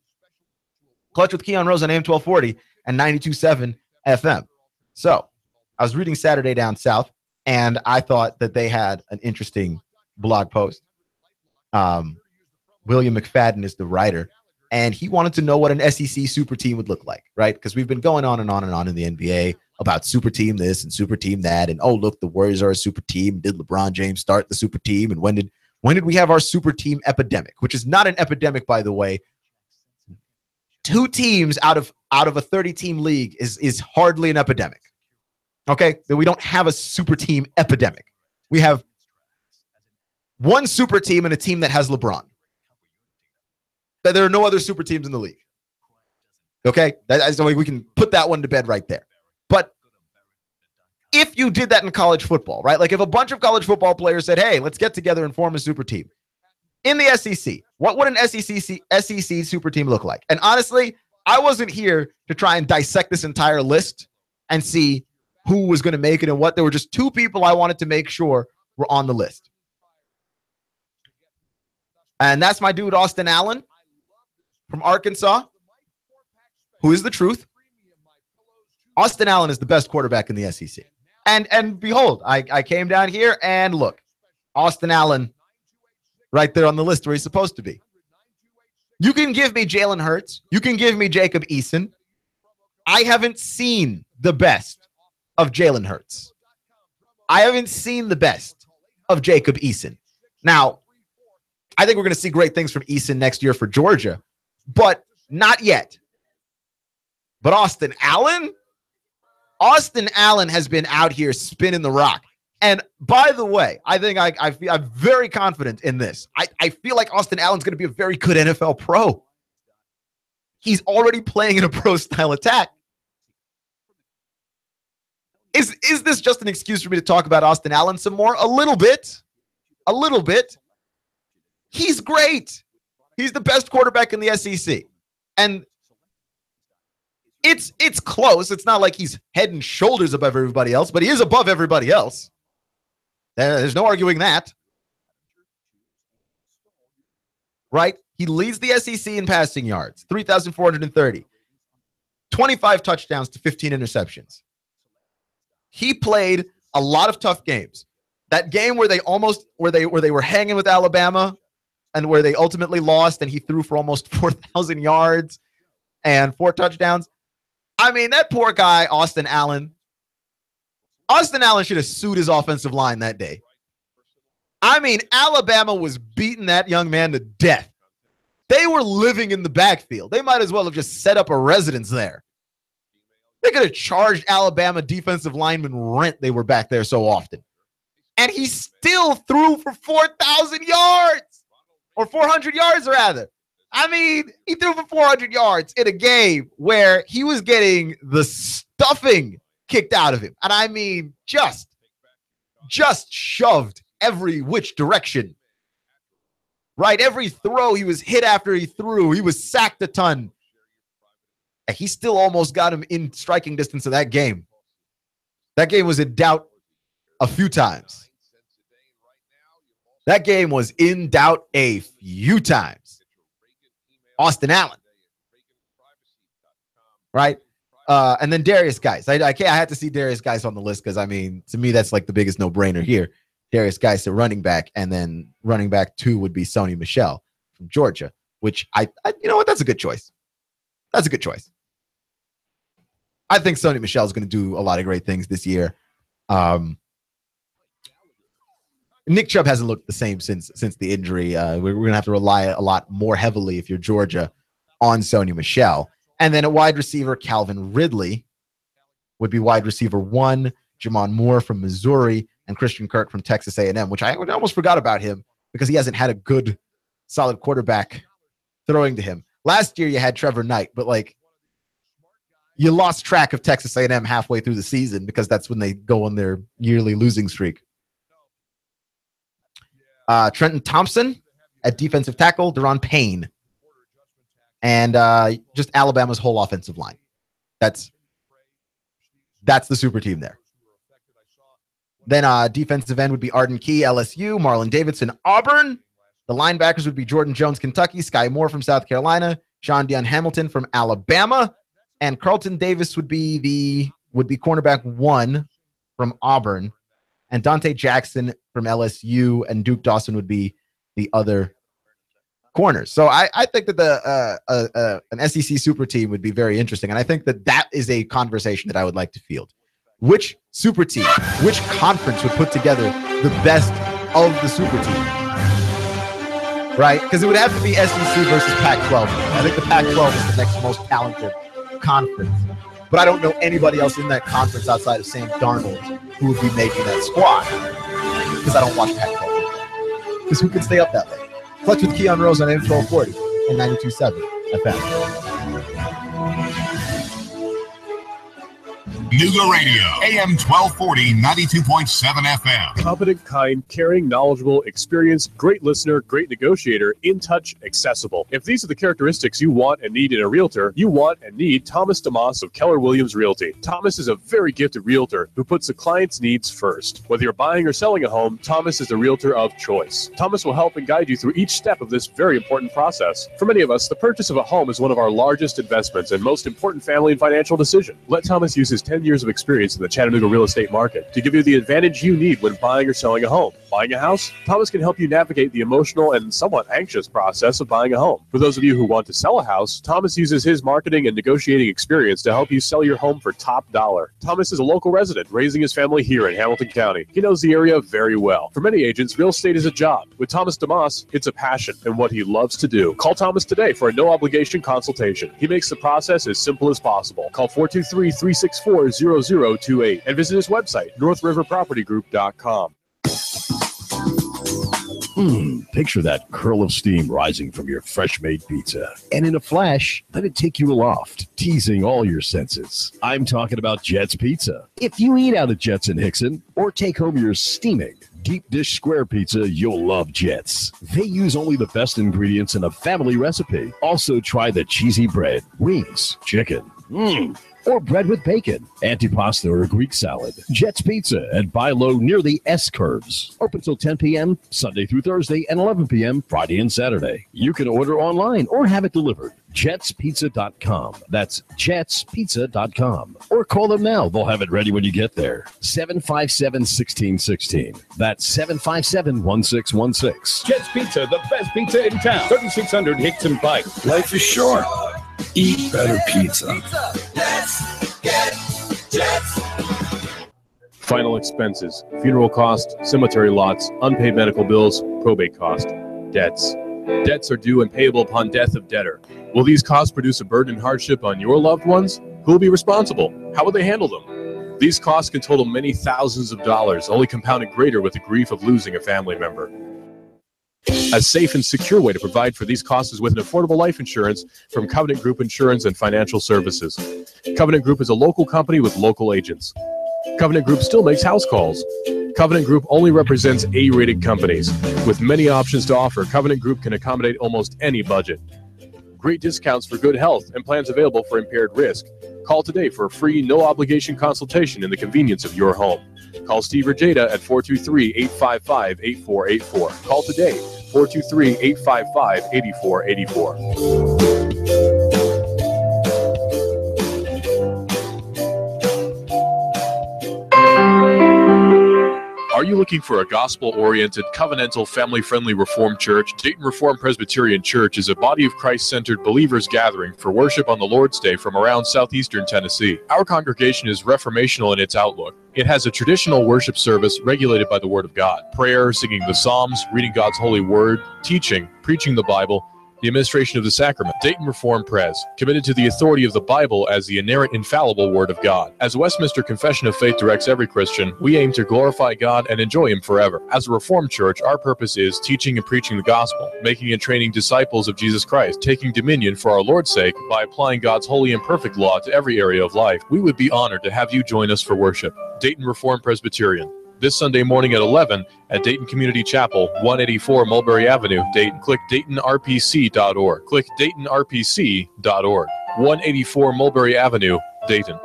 Clutch with Keon Rose on AM 1240 and 92.7 FM. So I was reading Saturday Down South, and I thought that they had an interesting blog post. William McFadden is the writer, and he wanted to know what an SEC super team would look like, right? Because we've been going on and on and on in the NBA about super team this and super team that, and oh, look, the Warriors are a super team. Did LeBron James start the super team? And when did we have our super team epidemic? Which is not an epidemic, by the way. 2 teams out of a 30-team league is hardly an epidemic. Okay, that we don't have a super team epidemic. We have one super team and a team that has LeBron. That there are no other super teams in the league. Okay, so we can put that one to bed right there. But if you did that in college football, right? Like if a bunch of college football players said, "Hey, let's get together and form a super team." In the SEC, what would an SEC super team look like? And honestly, I wasn't here to try and dissect this entire list and see who was going to make it and what. There were just 2 people I wanted to make sure were on the list. And that's my dude, Austin Allen from Arkansas, who is the truth. Austin Allen is the best quarterback in the SEC. And behold, I came down here and look, Austin Allen right there on the list where he's supposed to be. You can give me Jalen Hurts. You can give me Jacob Eason. I haven't seen the best of Jalen Hurts. I haven't seen the best of Jacob Eason. Now, I think we're going to see great things from Eason next year for Georgia, but not yet. But Austin Allen has been out here spinning the rock. And by the way, I think I'm very confident in this. I feel like Austin Allen's going to be a very good NFL pro. He's already playing in a pro-style attack. Is this just an excuse for me to talk about Austin Allen some more? A little bit. A little bit. He's great. He's the best quarterback in the SEC. And it's close. It's not like he's head and shoulders above everybody else, but he is above everybody else. There's no arguing that. Right? He leads the SEC in passing yards, 3,430. 25 touchdowns to 15 interceptions. He played a lot of tough games. That game where they were hanging with Alabama and where they ultimately lost and he threw for almost 4,000 yards and 4 touchdowns. I mean, that poor guy, Austin Allen should have sued his offensive line that day. I mean, Alabama was beating that young man to death. They were living in the backfield. They might as well have just set up a residence there. They could have charged Alabama defensive linemen rent. They were back there so often. And he still threw for 4,000 yards or 400 yards rather. I mean, he threw for 400 yards in a game where he was getting the stuffing kicked out of him. And I mean, just shoved every which direction. Right? Every throw, he was hit after he threw. He was sacked a ton. And he still almost got him in striking distance of that game. That game was in doubt a few times. That game was in doubt a few times. Austin Allen. Right? And then Darius Geis. I had to see Darius Geis on the list because, I mean, to me, that's like the biggest no-brainer here. Darius Geis, a running back, and then running back 2 would be Sony Michel from Georgia, which I you know what? That's a good choice. That's a good choice. I think Sony Michel is going to do a lot of great things this year. Nick Chubb hasn't looked the same since the injury. We're going to have to rely a lot more heavily, if you're Georgia, on Sony Michel. And then at wide receiver, Calvin Ridley would be wide receiver 1, Jamon Moore from Missouri, and Christian Kirk from Texas A&M, which I almost forgot about him because he hasn't had a good, solid quarterback throwing to him. Last year, you had Trevor Knight, but like you lost track of Texas A&M halfway through the season because that's when they go on their yearly losing streak. Trenton Thompson at defensive tackle, Deron Payne, and just Alabama's whole offensive line. That's the super team there. Then defensive end would be Arden Key, LSU, Marlon Davidson, Auburn. The linebackers would be Jordan Jones, Kentucky, Sky Moore from South Carolina, Sean Dion Hamilton from Alabama, and Carlton Davis would be cornerback 1 from Auburn, and Dante Jackson from LSU, and Duke Dawson would be the other corners. So I think that an SEC super team would be very interesting, and I think that is a conversation that I would like to field. Which super team, which conference would put together the best of the super team? right? Because it would have to be SEC versus Pac-12. I think the Pac-12 is the next most talented conference. But I don't know anybody else in that conference outside of Sam Darnold who would be making that squad, because I don't watch Pac-12. Because who can stay up that late? Clutch with Keon Rose on AM 1240 and 92.7 FM. Nooga Radio, AM 1240, 92.7 FM. Competent, kind, caring, knowledgeable, experienced, great listener, great negotiator, in touch, accessible. If these are the characteristics you want and need in a realtor, you want and need Thomas DeMoss of Keller Williams Realty. Thomas is a very gifted realtor who puts the client's needs first. Whether you're buying or selling a home, Thomas is the realtor of choice. Thomas will help and guide you through each step of this very important process. For many of us, the purchase of a home is one of our largest investments and most important family and financial decision. Let Thomas use his 10 years of experience in the Chattanooga real estate market to give you the advantage you need when buying or selling a home. Buying a house? Thomas can help you navigate the emotional and somewhat anxious process of buying a home. For those of you who want to sell a house, Thomas uses his marketing and negotiating experience to help you sell your home for top dollar. Thomas is a local resident, raising his family here in Hamilton County. He knows the area very well. For many agents, real estate is a job. With Thomas DeMoss, it's a passion and what he loves to do. Call Thomas today for a no-obligation consultation. He makes the process as simple as possible. Call 423-364-0028 and visit his website, northriverpropertygroup.com. Picture that curl of steam rising from your fresh-made pizza. And in a flash, let it take you aloft, teasing all your senses. I'm talking about Jet's Pizza. If you eat out at Jet's in Hickson or take home your steaming deep dish square pizza, you'll love Jet's. They use only the best ingredients in a family recipe. Also try the cheesy bread, wings, chicken, or bread with bacon, antipasta or Greek salad. Jet's Pizza at Buy Low near the S Curves. Open till 10 p.m. Sunday through Thursday and 11 p.m. Friday and Saturday. You can order online or have it delivered. jetspizza.com. That's jetspizza.com. Or call them now. They'll have it ready when you get there. 757-1616. That's 757-1616. Jet's Pizza, the best pizza in town. 3600 Hickson Pike. Life is short. Eat better pizza. Let's get Jets. Final expenses, funeral cost, cemetery lots, unpaid medical bills, probate cost, debts. Debts are due and payable upon death of debtor. Will these costs produce a burden and hardship on your loved ones? Who will be responsible? How will they handle them? These costs can total many thousands of dollars, only compounded greater with the grief of losing a family member. A safe and secure way to provide for these costs is with an affordable life insurance from Covenant Group Insurance and Financial Services. Covenant Group is a local company with local agents. Covenant Group still makes house calls. Covenant Group only represents A-rated companies. With many options to offer, Covenant Group can accommodate almost any budget. Great discounts for good health and plans available for impaired risk. Call today for a free, no-obligation consultation in the convenience of your home. Call Steve or Jada at 423-855-8484. Call today, 423-855-8484. Are you looking for a gospel-oriented, covenantal, family-friendly Reformed church? Dayton Reformed Presbyterian Church is a body of Christ-centered believers gathering for worship on the Lord's Day from around southeastern Tennessee. Our congregation is reformational in its outlook. It has a traditional worship service regulated by the Word of God. Prayer, singing the Psalms, reading God's holy Word, teaching, preaching the Bible, the administration of the sacrament. Dayton Reformed Pres, committed to the authority of the Bible as the inerrant, infallible Word of God. As Westminster Confession of Faith directs every Christian, we aim to glorify God and enjoy Him forever. As a Reformed church, our purpose is teaching and preaching the gospel, making and training disciples of Jesus Christ, taking dominion for our Lord's sake by applying God's holy and perfect law to every area of life. We would be honored to have you join us for worship. Dayton Reformed Presbyterian. This Sunday morning at 11 at Dayton Community Chapel, 184 Mulberry Avenue, Dayton. Click DaytonRPC.org. Click DaytonRPC.org. 184 Mulberry Avenue, Dayton.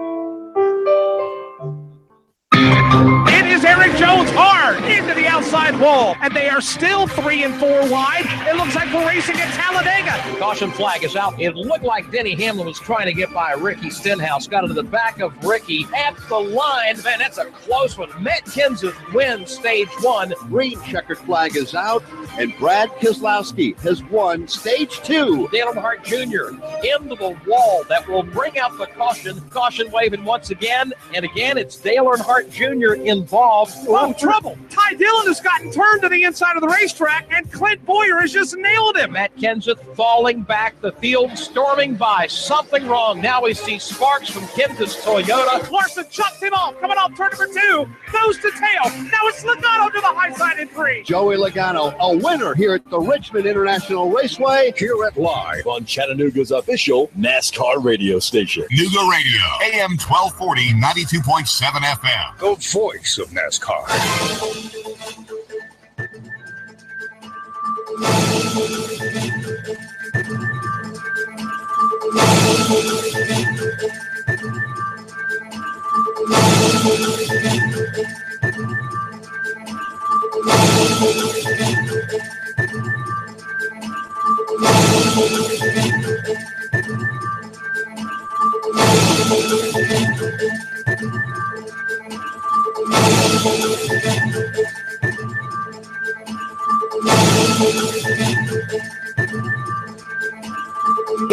It is Eric Jones hard into the outside wall, and they are still 3 and 4 wide. It looks like we're racing at Talladega. Caution flag is out. It looked like Denny Hamlin was trying to get by Ricky Stenhouse. Got into the back of Ricky at the line. Man, that's a close one. Matt Kenseth wins stage 1. Green checkered flag is out, and Brad Keselowski has won stage 2. Dale Earnhardt Jr. into the wall. That will bring out the caution. Caution waving once again. And again, it's Dale Earnhardt Jr. involved. Oh, trouble. Ty Dillon is has gotten turned to the inside of the racetrack, and Clint Boyer has just nailed him. Matt Kenseth falling back, the field storming by. Something wrong. Now we see sparks from Kenseth's Toyota. Larson chucks him off, coming off turn number 2, nose to tail. Now it's Logano to the high side in 3. Joey Logano, a winner here at the Richmond International Raceway. Here at Live on Chattanooga's official NASCAR radio station. Nooga Radio, AM 1240, 92.7 FM. The voice of NASCAR.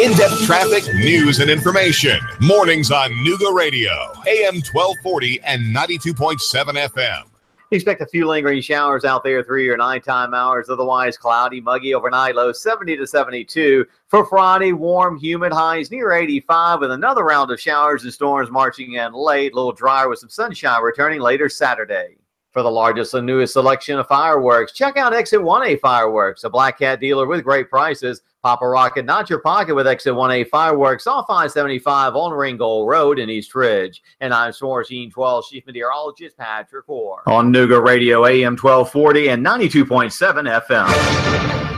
In-depth traffic, news, and information. Mornings on Nooga Radio, AM 1240 and 92.7 FM. Expect a few lingering showers out there through your nighttime hours. Otherwise, cloudy, muggy overnight. Low 70 to 72. For Friday, warm, humid, highs near 85 with another round of showers and storms marching in late. A little drier with some sunshine returning later Saturday. For the largest and newest selection of fireworks, check out Exit 1A Fireworks, a Black Cat dealer with great prices. Pop a rocket, not your pocket with Exit 1A Fireworks off I-75 on Ringgold Road in East Ridge. And I'm Sports 12 Chief Meteorologist Patrick Hoare. On Nooga Radio, AM 1240 and 92.7 FM.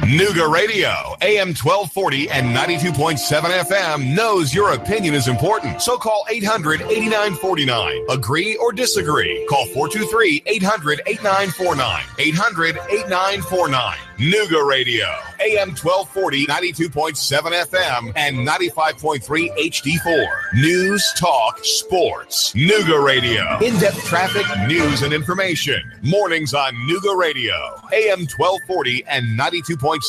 Nooga Radio, AM 1240 and 92.7 FM knows your opinion is important. So call 800-8949. Agree or disagree. Call 423-800-8949. 800-8949. Nooga Radio, AM 1240, 92.7 FM, and 95.3 HD4. News, talk, sports. Nooga Radio. In-depth traffic, news, and information. Mornings on Nooga Radio, AM 1240 and 92.7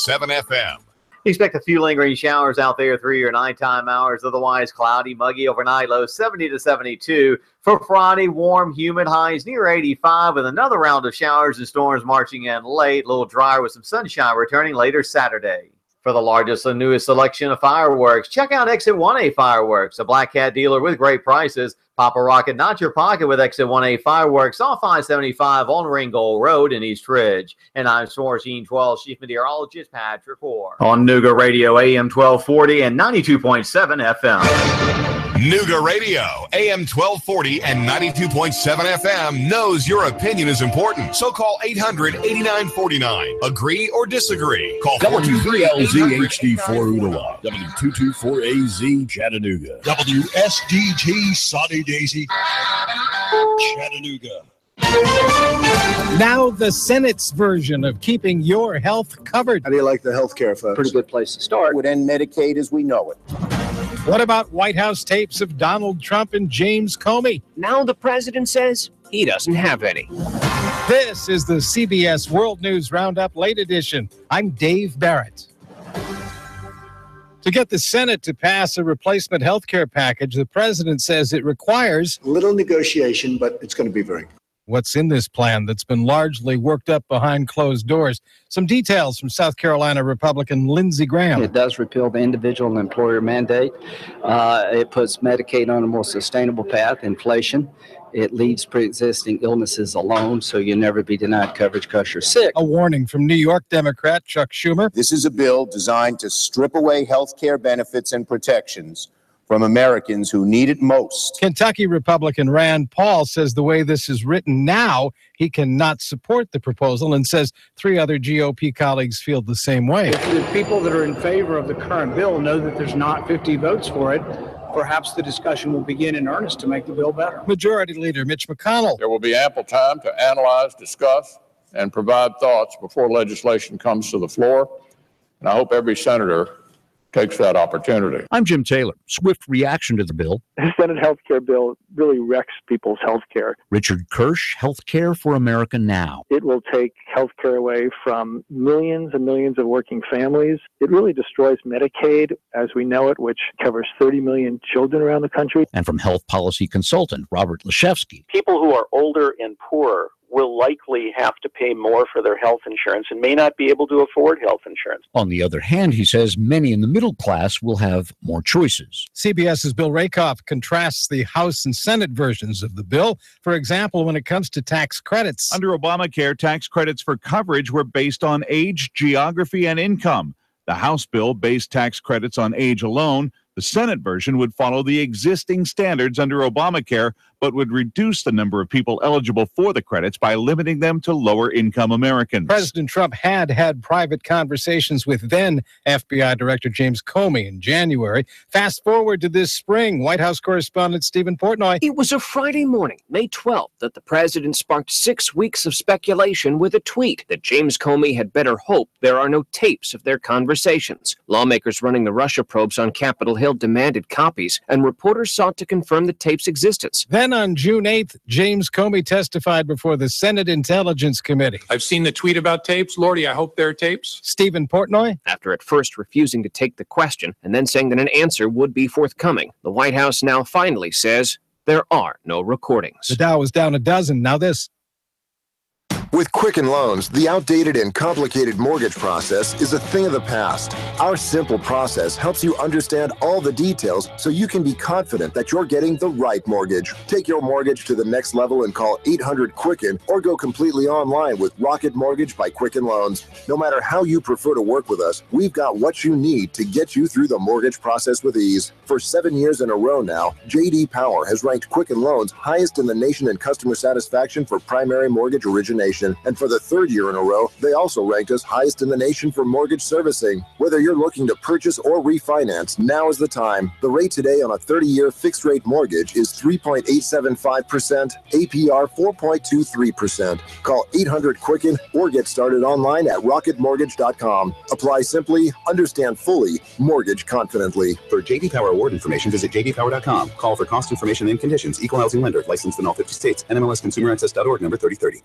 FM. Expect a few lingering showers out there through your nighttime hours. Otherwise, cloudy, muggy overnight. Low 70 to 72. For Friday, warm, humid, highs near 85 with another round of showers and storms marching in late. A little drier with some sunshine returning later Saturday. For the largest and newest selection of fireworks, check out Exit 1A Fireworks, a Black Cat dealer with great prices. Pop a rocket, not your pocket with Exit 1A Fireworks off I-75 on Ringgold Road in East Ridge. And I'm Sports 12 Chief Meteorologist Patrick Hoare. On Nooga Radio, AM 1240 and 92.7 FM. Nooga Radio, AM 1240 and 92.7 FM knows your opinion is important. So call 800-8949. Agree or disagree. Call W3LZ HD4 Ottawa, W224AZ Chattanooga, WSDT Saudi Daisy Chattanooga. Now the Senate's version of keeping your health covered. How do you like the health care, folks? Pretty good place to start. Would end Medicaid as we know it. What about White House tapes of Donald Trump and James Comey? Now the president says he doesn't have any. This is the CBS World News Roundup Late Edition. I'm Dave Barrett. To get the Senate to pass a replacement health care package, the president says it requires little negotiation, but it's going to be very good. What's in this plan that's been largely worked up behind closed doors? Some details from South Carolina Republican Lindsey Graham. It does repeal the individual and employer mandate. It puts Medicaid on a more sustainable path, inflation. It leaves pre-existing illnesses alone, so you'll never be denied coverage because you're sick. A warning from New York Democrat Chuck Schumer. This is a bill designed to strip away health care benefits and protections from Americans who need it most. Kentucky Republican Rand Paul says the way this is written now, he cannot support the proposal and says 3 other GOP colleagues feel the same way. If the people that are in favor of the current bill know that there's not 50 votes for it, perhaps the discussion will begin in earnest to make the bill better. Majority Leader Mitch McConnell. There will be ample time to analyze, discuss, and provide thoughts before legislation comes to the floor. And I hope every senator takes that opportunity. I'm Jim Taylor. Swift reaction to the bill. The Senate health care bill really wrecks people's health care. Richard Kirsch, Health Care for America Now. It will take health care away from millions and millions of working families. It really destroys Medicaid as we know it, which covers 30 million children around the country. And from health policy consultant Robert Leshevsky. People who are older and poorer will likely have to pay more for their health insurance and may not be able to afford health insurance. On the other hand, he says many in the middle class will have more choices. CBS's Bill Rakoff contrasts the House and Senate versions of the bill. For example, when it comes to tax credits. Under Obamacare, tax credits for coverage were based on age, geography, and income. The House bill based tax credits on age alone. The Senate version would follow the existing standards under Obamacare, but would reduce the number of people eligible for the credits by limiting them to lower-income Americans. President Trump had private conversations with then FBI Director James Comey in January. Fast forward to this spring, White House correspondent Stephen Portnoy. It was a Friday morning, May 12th, that the president sparked 6 weeks of speculation with a tweet that James Comey had better hope there are no tapes of their conversations. Lawmakers running the Russia probes on Capitol Hill demanded copies, and reporters sought to confirm the tape's existence. Then on June 8th, James Comey testified before the Senate Intelligence Committee. I've seen the tweet about tapes. Lordy, I hope there are tapes. Stephen Portnoy. After at first refusing to take the question and then saying that an answer would be forthcoming, the White House now finally says there are no recordings. The Dow was down a dozen. Now this. With Quicken Loans, the outdated and complicated mortgage process is a thing of the past. Our simple process helps you understand all the details so you can be confident that you're getting the right mortgage. Take your mortgage to the next level and call 800-QUICKEN or go completely online with Rocket Mortgage by Quicken Loans. No matter how you prefer to work with us, we've got what you need to get you through the mortgage process with ease. For 7 years in a row now, J.D. Power has ranked Quicken Loans highest in the nation in customer satisfaction for primary mortgage origination. And for the 3rd year in a row, they also ranked us highest in the nation for mortgage servicing. Whether you're looking to purchase or refinance, now is the time. The rate today on a 30-year fixed-rate mortgage is 3.875%, APR 4.23%. Call 800-QUICKEN or get started online at rocketmortgage.com. Apply simply, understand fully, mortgage confidently. For J.D. Power award information, visit jdpower.com. Call for cost information and conditions. Equal housing lender. Licensed in all 50 states. NMLSConsumerAccess.org, number 3030.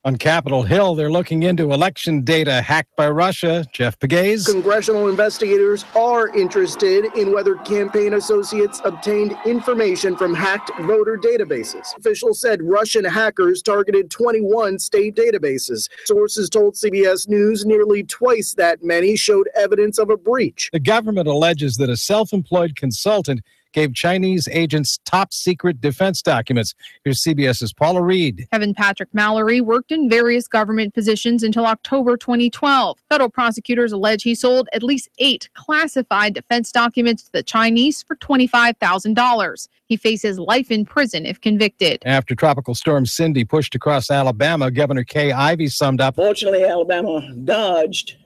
On Capitol Hill, they're looking into election data hacked by Russia. Jeff Pegues. Congressional investigators are interested in whether campaign associates obtained information from hacked voter databases. Officials said Russian hackers targeted 21 state databases. Sources told CBS News nearly twice that many showed evidence of a breach. The government alleges that a self-employed consultant gave Chinese agents top-secret defense documents. Here's CBS's Paula Reed. Kevin Patrick Mallory worked in various government positions until October 2012. Federal prosecutors allege he sold at least 8 classified defense documents to the Chinese for $25,000. He faces life in prison if convicted. After Tropical Storm Cindy pushed across Alabama, Governor Kay Ivey summed up. Fortunately, Alabama dodged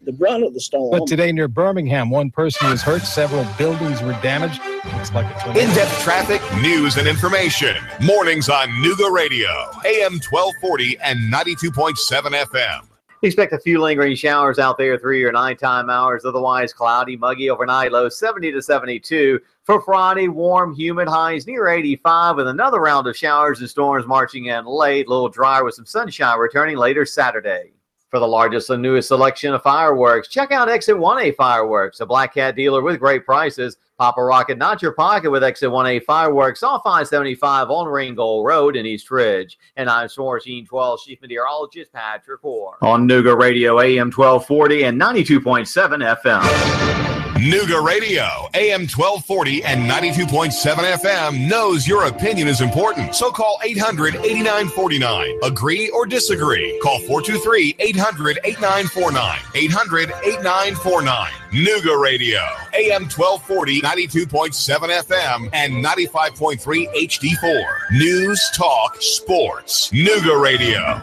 the brunt of the storm. But today near Birmingham, one person was hurt, several buildings were damaged. Looks like a tornado. In-depth traffic, news, and information. Mornings on Nooga Radio, AM 1240 and 92.7 FM. Expect a few lingering showers out there through your nighttime hours. Otherwise, cloudy, muggy overnight, low 70 to 72. For Friday, warm, humid, highs near 85 with another round of showers and storms marching in late. A little drier with some sunshine returning later Saturday. For the largest and newest selection of fireworks, check out Exit 1A Fireworks, a Black Cat dealer with great prices. Pop a rocket, not your pocket with Exit 1A Fireworks off 575 on Ringgold Road in East Ridge. And I'm Swarsheen 12 Chief Meteorologist Patrick Orr. On Nooga Radio, AM 1240 and 92.7 FM. Nooga Radio, AM 1240 and 92.7 FM knows your opinion is important. So call 800-8949. Agree or disagree? Call 423-800-8949. 800-8949. Nooga Radio, AM 1240, 92.7 FM, and 95.3 HD4. News, talk, sports. Nooga Radio.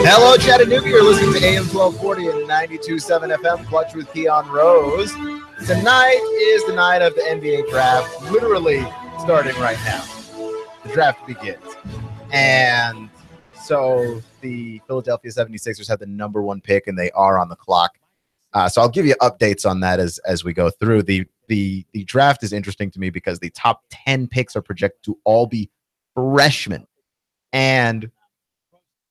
Hello, Chattanooga. You're listening to AM 1240 and 92.7 FM, Clutch with Keon Rose. Tonight is the night of the NBA draft, literally starting right now. The draft begins. And so the Philadelphia 76ers have the number 1 pick, and they are on the clock. So I'll give you updates on that as we go through. The draft is interesting to me because the top 10 picks are projected to all be freshman. And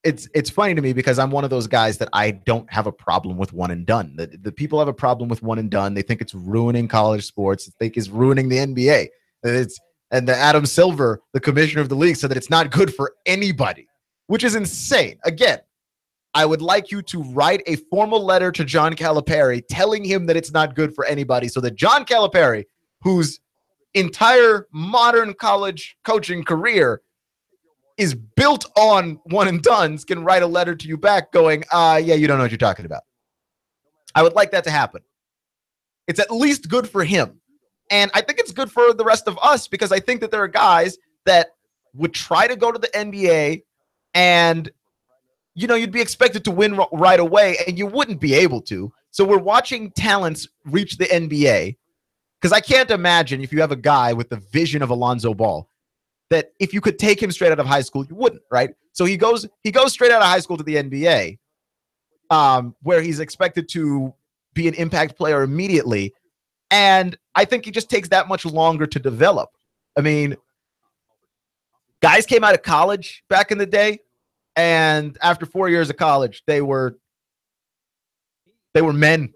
it's funny to me because I'm one of those guys that I don't have a problem with one and done. The people have a problem with one and done. They think it's ruining college sports. They think it's ruining the NBA. And the Adam Silver, the commissioner of the league, said that it's not good for anybody, which is insane. Again, I would like you to write a formal letter to John Calipari telling him that it's not good for anybody so that John Calipari, whose entire modern college coaching career is built on one and dones, can write a letter to you back going, yeah, you don't know what you're talking about. I would like that to happen. It's at least good for him. And I think it's good for the rest of us because I think that there are guys that would try to go to the NBA and, you know, you'd be expected to win right away and you wouldn't be able to. So we're watching talents reach the NBA because I can't imagine if you have a guy with the vision of Alonzo Ball that if you could take him straight out of high school, you wouldn't, right? So he goes straight out of high school to the NBA, where he's expected to be an impact player immediately. And I think he just takes that much longer to develop. I mean, guys came out of college back in the day, and after 4 years of college, they were men.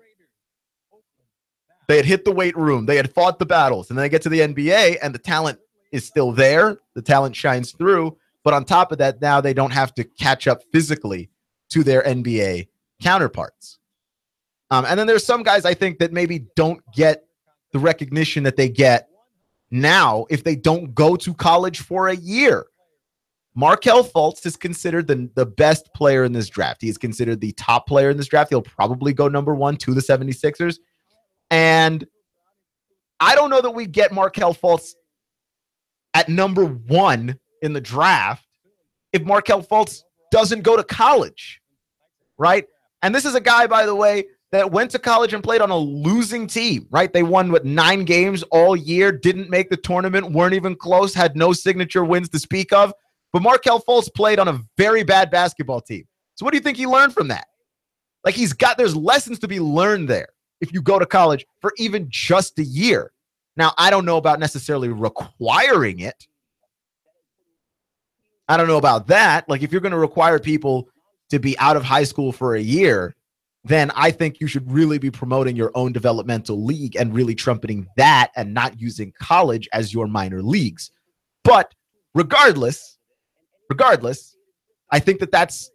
They had hit the weight room. They had fought the battles. And then they get to the NBA, and the talent is still there. The talent shines through. But on top of that, now they don't have to catch up physically to their NBA counterparts. And then there's some guys I think that maybe don't get the recognition that they get now if they don't go to college for a year. Markelle Fultz is considered the best player in this draft. He is considered the top player in this draft. He'll probably go number 1 to the 76ers. And I don't know that we get Markelle Fultz at number 1 in the draft if Markelle Fultz doesn't go to college, right? And this is a guy, by the way, that went to college and played on a losing team, right? They won, 9 games all year, didn't make the tournament, weren't even close, had no signature wins to speak of. But Markelle Fultz played on a very bad basketball team. So what do you think he learned from that? Like there's lessons to be learned there if you go to college for even just a year. Now, I don't know about necessarily requiring it. I don't know about that. Like if you're going to require people to be out of high school for a year, then I think you should really be promoting your own developmental league and really trumpeting that and not using college as your minor leagues. But regardless, I think that's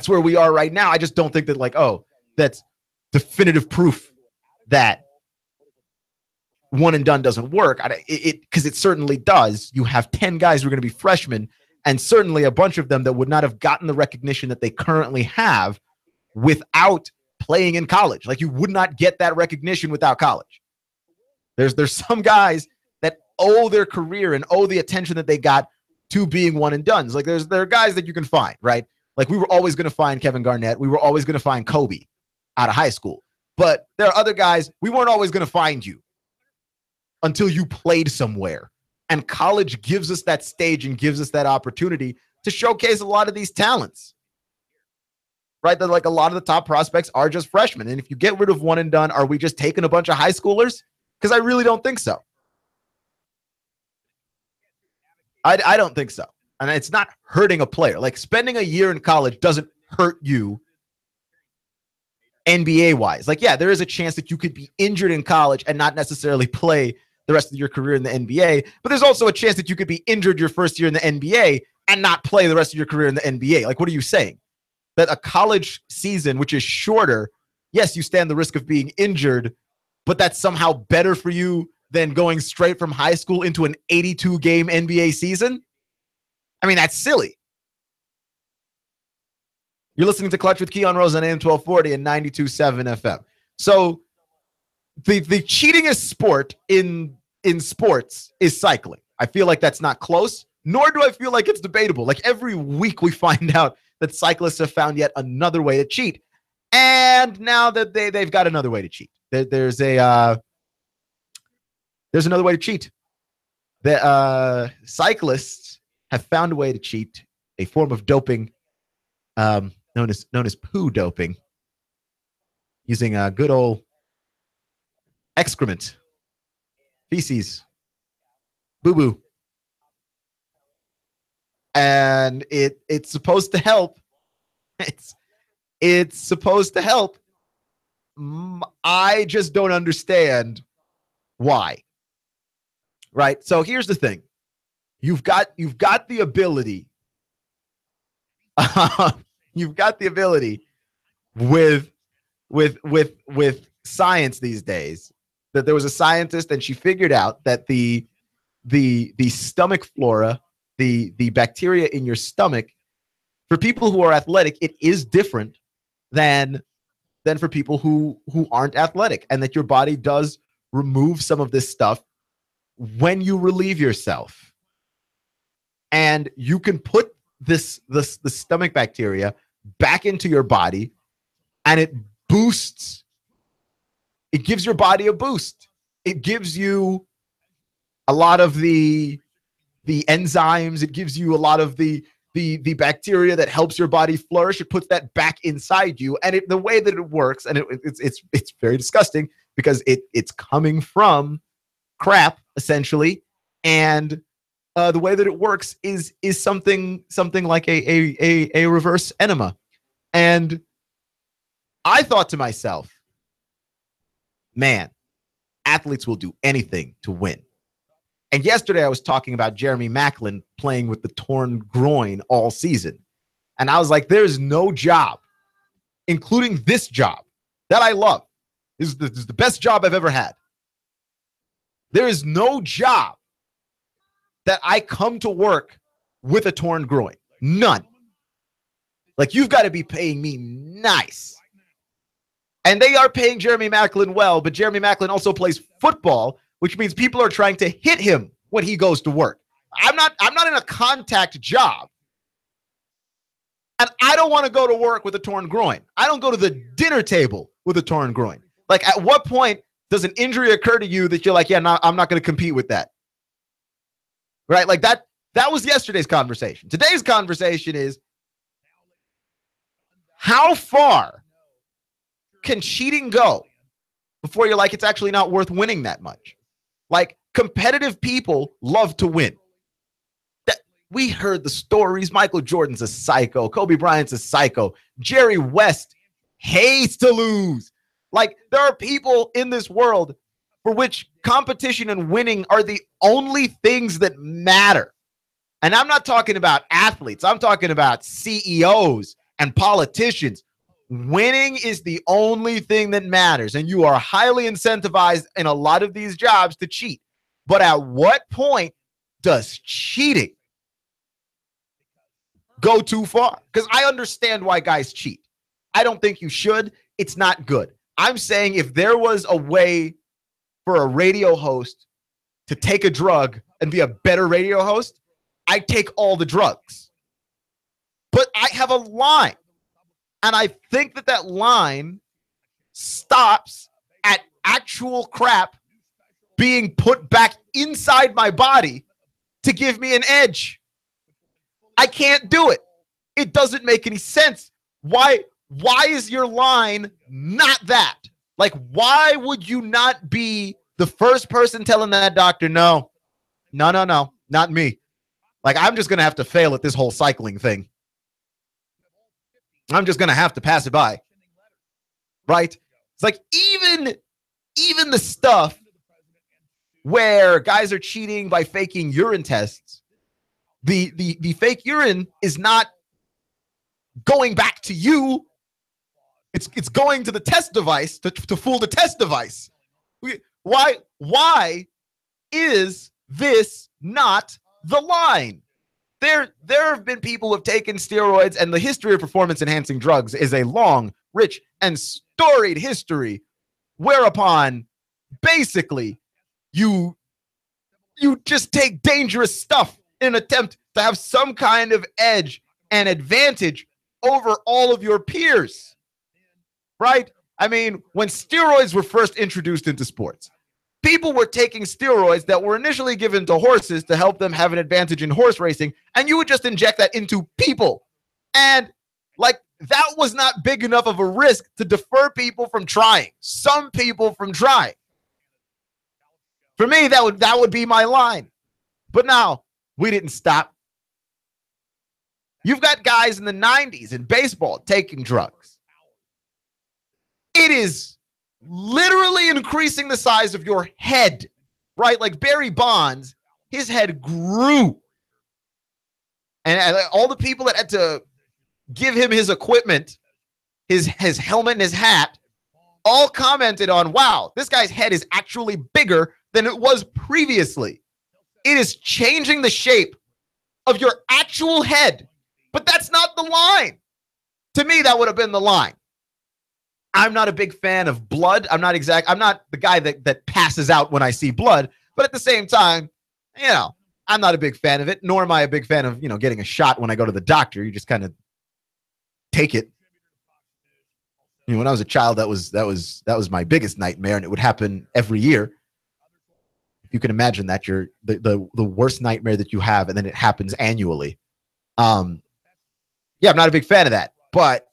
where we are right now. I just don't think that that's definitive proof that one and done doesn't work. Because it certainly does. You have 10 guys who are going to be freshmen, and certainly a bunch of them that would not have gotten the recognition that they currently have without playing in college. Like you would not get that recognition without college. There's some guys that owe their career and owe the attention that they got to being one and dones. Like there are guys that you can find, right? Like we were always going to find Kevin Garnett. We were always going to find Kobe out of high school. But there are other guys, we weren't always going to find you until you played somewhere. And college gives us that stage and gives us that opportunity to showcase a lot of these talents. Right? That like a lot of the top prospects are just freshmen. And if you get rid of one and done, are we just taking a bunch of high schoolers? Because I really don't think so. I don't think so. And it's not hurting a player. Like spending a year in college doesn't hurt you NBA-wise. Like, yeah, there is a chance that you could be injured in college and not necessarily play the rest of your career in the NBA. But there's also a chance that you could be injured your first year in the NBA and not play the rest of your career in the NBA. Like, what are you saying? That a college season, which is shorter, yes, you stand the risk of being injured, but that's somehow better for you than going straight from high school into an 82-game NBA season? I mean, that's silly. You're listening to Clutch with Keon Rose on AM 1240 and 92.7 FM. So the cheatingest sport in sports is cycling. I feel like that's not close, nor do I feel like it's debatable. Like every week we find out that cyclists have found yet another way to cheat. And now that they've got another way to cheat. There's another way to cheat. The cyclists have found a way to cheat, a form of doping known as poo doping, using good old excrement, feces, boo-boo, and it's supposed to help. It's supposed to help. I just don't understand why. Right? So here's the thing. You've got the ability. You've got the ability with science these days, that there was a scientist and she figured out that the stomach flora, the bacteria in your stomach, for people who are athletic, it is different than for people who aren't athletic, and that your body does remove some of this stuff when you relieve yourself. And you can put the stomach bacteria back into your body, and it boosts. It gives your body a boost. It gives you a lot of the enzymes. It gives you a lot of the bacteria that helps your body flourish. It puts that back inside you. And the way that it works, and it's very disgusting because it's coming from crap, essentially. And the way that it works is something like a reverse enema. And I thought to myself, man, athletes will do anything to win. And yesterday I was talking about Jeremy Maclin playing with the torn groin all season. And I was like, there's no job, including this job that I love. This is the best job I've ever had. There is no job that I come to work with a torn groin. None. Like, you've got to be paying me nice. And they are paying Jeremy Maclin well, but Jeremy Maclin also plays football, which means people are trying to hit him when he goes to work. I'm not in a contact job. And I don't want to go to work with a torn groin. I don't go to the dinner table with a torn groin. Like, at what point does an injury occur to you that you're like, yeah, no, I'm not going to compete with that? Right? Like, that was yesterday's conversation. Today's conversation is, how far can cheating go before you're like, it's actually not worth winning that much? Like, competitive people love to win. We heard the stories. Michael Jordan's a psycho. Kobe Bryant's a psycho. Jerry West hates to lose. Like, there are people in this world for which competition and winning are the only things that matter. And I'm not talking about athletes. I'm talking about CEOs and politicians. Winning is the only thing that matters. And you are highly incentivized in a lot of these jobs to cheat. But at what point does cheating go too far? Because I understand why guys cheat. I don't think you should. It's not good. I'm saying if there was a way for a radio host to take a drug and be a better radio host, I'd take all the drugs. But I have a line. And I think that line stops at actual crap being put back inside my body to give me an edge. I can't do it. It doesn't make any sense. Why is your line not that? Like, why would you not be the first person telling that doctor, no, not me. Like, I'm just going to have to fail at this whole cycling thing. I'm just going to have to pass it by. Right? It's like, even the stuff where guys are cheating by faking urine tests, the fake urine is not going back to you. It's going to the test device to fool the test device. Why is this not the line? There have been people who have taken steroids, and the history of performance-enhancing drugs is a long, rich, and storied history, whereupon basically you just take dangerous stuff in an attempt to have some kind of edge and advantage over all of your peers, right? I mean, when steroids were first introduced into sports, people were taking steroids that were initially given to horses to help them have an advantage in horse racing, and you would just inject that into people. And like, that was not big enough of a risk to defer people from trying. Some people from trying. For me, that would be my line. But now, we didn't stop. You've got guys in the 90s in baseball taking drugs. It is literally increasing the size of your head, right? Like Barry Bonds, his head grew. And all the people that had to give him his equipment, his helmet and his hat, all commented on, wow, this guy's head is actually bigger than it was previously. It is changing the shape of your actual head. But that's not the line. To me, that would have been the line. I'm not a big fan of blood. I'm not the guy that passes out when I see blood. But at the same time, I'm not a big fan of it, nor am I a big fan of, getting a shot when I go to the doctor. You just kind of take it. When I was a child, that was my biggest nightmare, and it would happen every year. If you can imagine that, you're the worst nightmare that you have, and then it happens annually. I'm not a big fan of that. But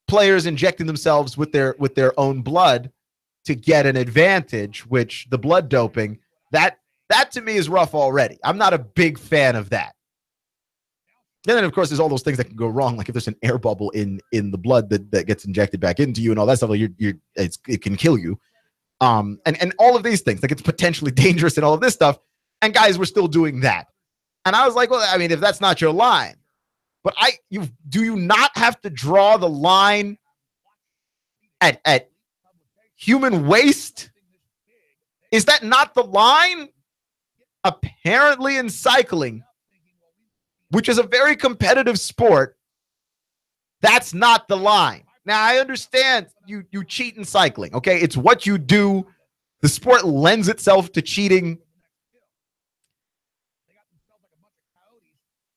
players injecting themselves with their own blood to get an advantage, which the blood doping, that to me is rough already. I'm not a big fan of that. And then, of course, there's all those things that can go wrong, like if there's an air bubble in the blood that gets injected back into you and all that stuff, it can kill you. And all of these things, like it's potentially dangerous and all of this stuff. And guys were still doing that. And I was like, well, I mean, if that's not your line, but do you not have to draw the line at human waste? Is that not the line? Apparently in cycling, which is a very competitive sport, that's not the line. Now, I understand you cheat in cycling, okay? It's what you do. The sport lends itself to cheating.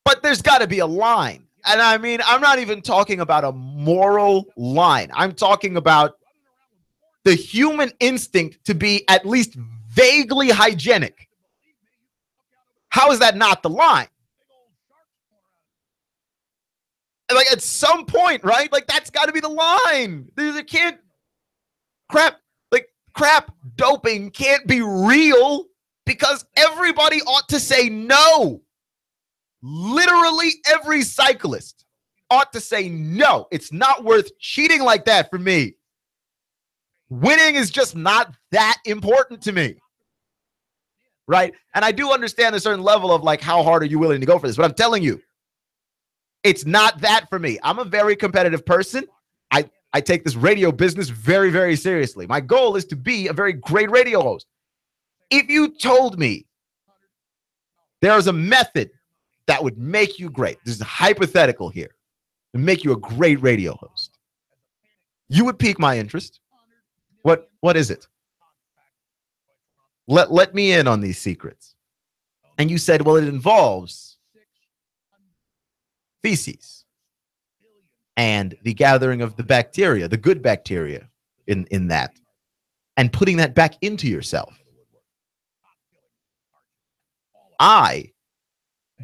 But there's got to be a line. And I mean, I'm not even talking about a moral line. I'm talking about the human instinct to be at least vaguely hygienic. How is that not the line? Like at some point, right? Like that's got to be the line. There can't crap doping can't be real because everybody ought to say no. Literally every cyclist ought to say no. It's not worth cheating like that for me. Winning is just not that important to me. Right? And I do understand a certain level of like, how hard are you willing to go for this? But I'm telling you, it's not that for me. I'm a very competitive person. I take this radio business very, very seriously. My goal is to be a very great radio host. If you told me there's a method that would make you great, this is hypothetical here, to make you a great radio host, you would pique my interest. What is it? Let me in on these secrets. And you said, well, it involves feces and the gathering of the bacteria, the good bacteria in that, and putting that back into yourself. I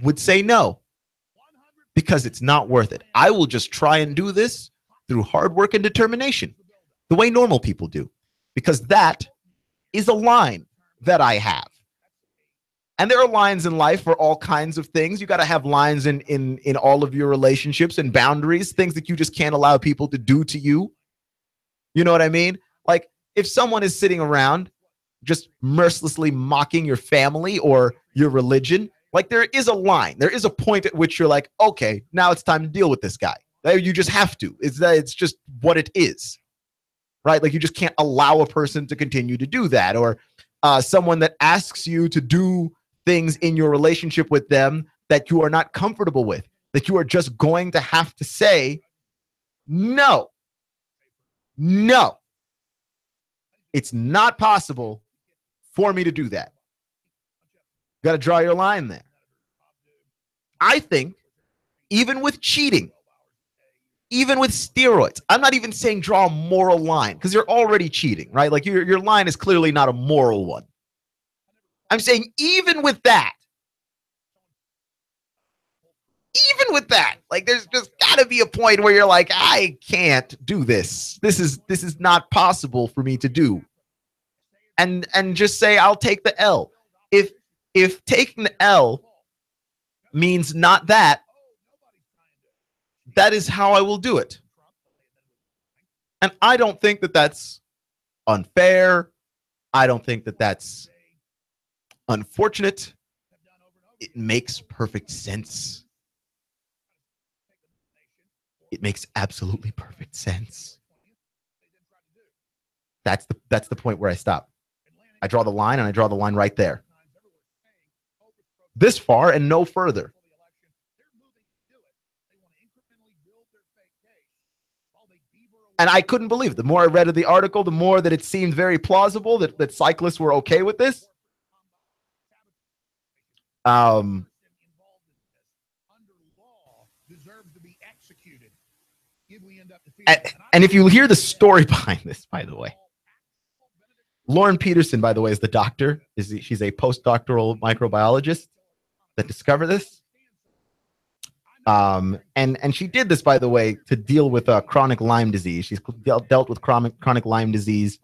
would say no, because it's not worth it. I will just try and do this through hard work and determination, the way normal people do, because that is a line that I have. And there are lines in life for all kinds of things. You got to have lines in all of your relationships and boundaries, things that you just can't allow people to do to you. You know what I mean? Like if someone is sitting around just mercilessly mocking your family or your religion, like there is a line. There is a point at which you're like, okay, now it's time to deal with this guy. You just have to. It's just what it is, right? Like you just can't allow a person to continue to do that. Or someone that asks you to do things in your relationship with them that you are not comfortable with, that you are just going to have to say, no, it's not possible for me to do that. You got to draw your line there. I think even with cheating, even with steroids, I'm not even saying draw a moral line because you're already cheating, right? Like your line is clearly not a moral one. I'm saying even with that, like there's just got to be a point where you're like, I can't do this. This is not possible for me to do. And just say, I'll take the L. If taking the L means not that. That is how I will do it. And I don't think that that's unfair. I don't think that that's unfortunate. It makes perfect sense. It makes absolutely perfect sense. That's the point where I stop. I draw the line, and I draw the line right there. This far and no further. And I couldn't believe it. The more I read of the article, the more that it seemed very plausible that cyclists were okay with this. And if you hear the story behind this, by the way, Lauren Peterson, by the way, is the doctor. She's a postdoctoral microbiologist that discovered this. And she did this, by the way, to deal with chronic Lyme disease. She's dealt with chronic Lyme disease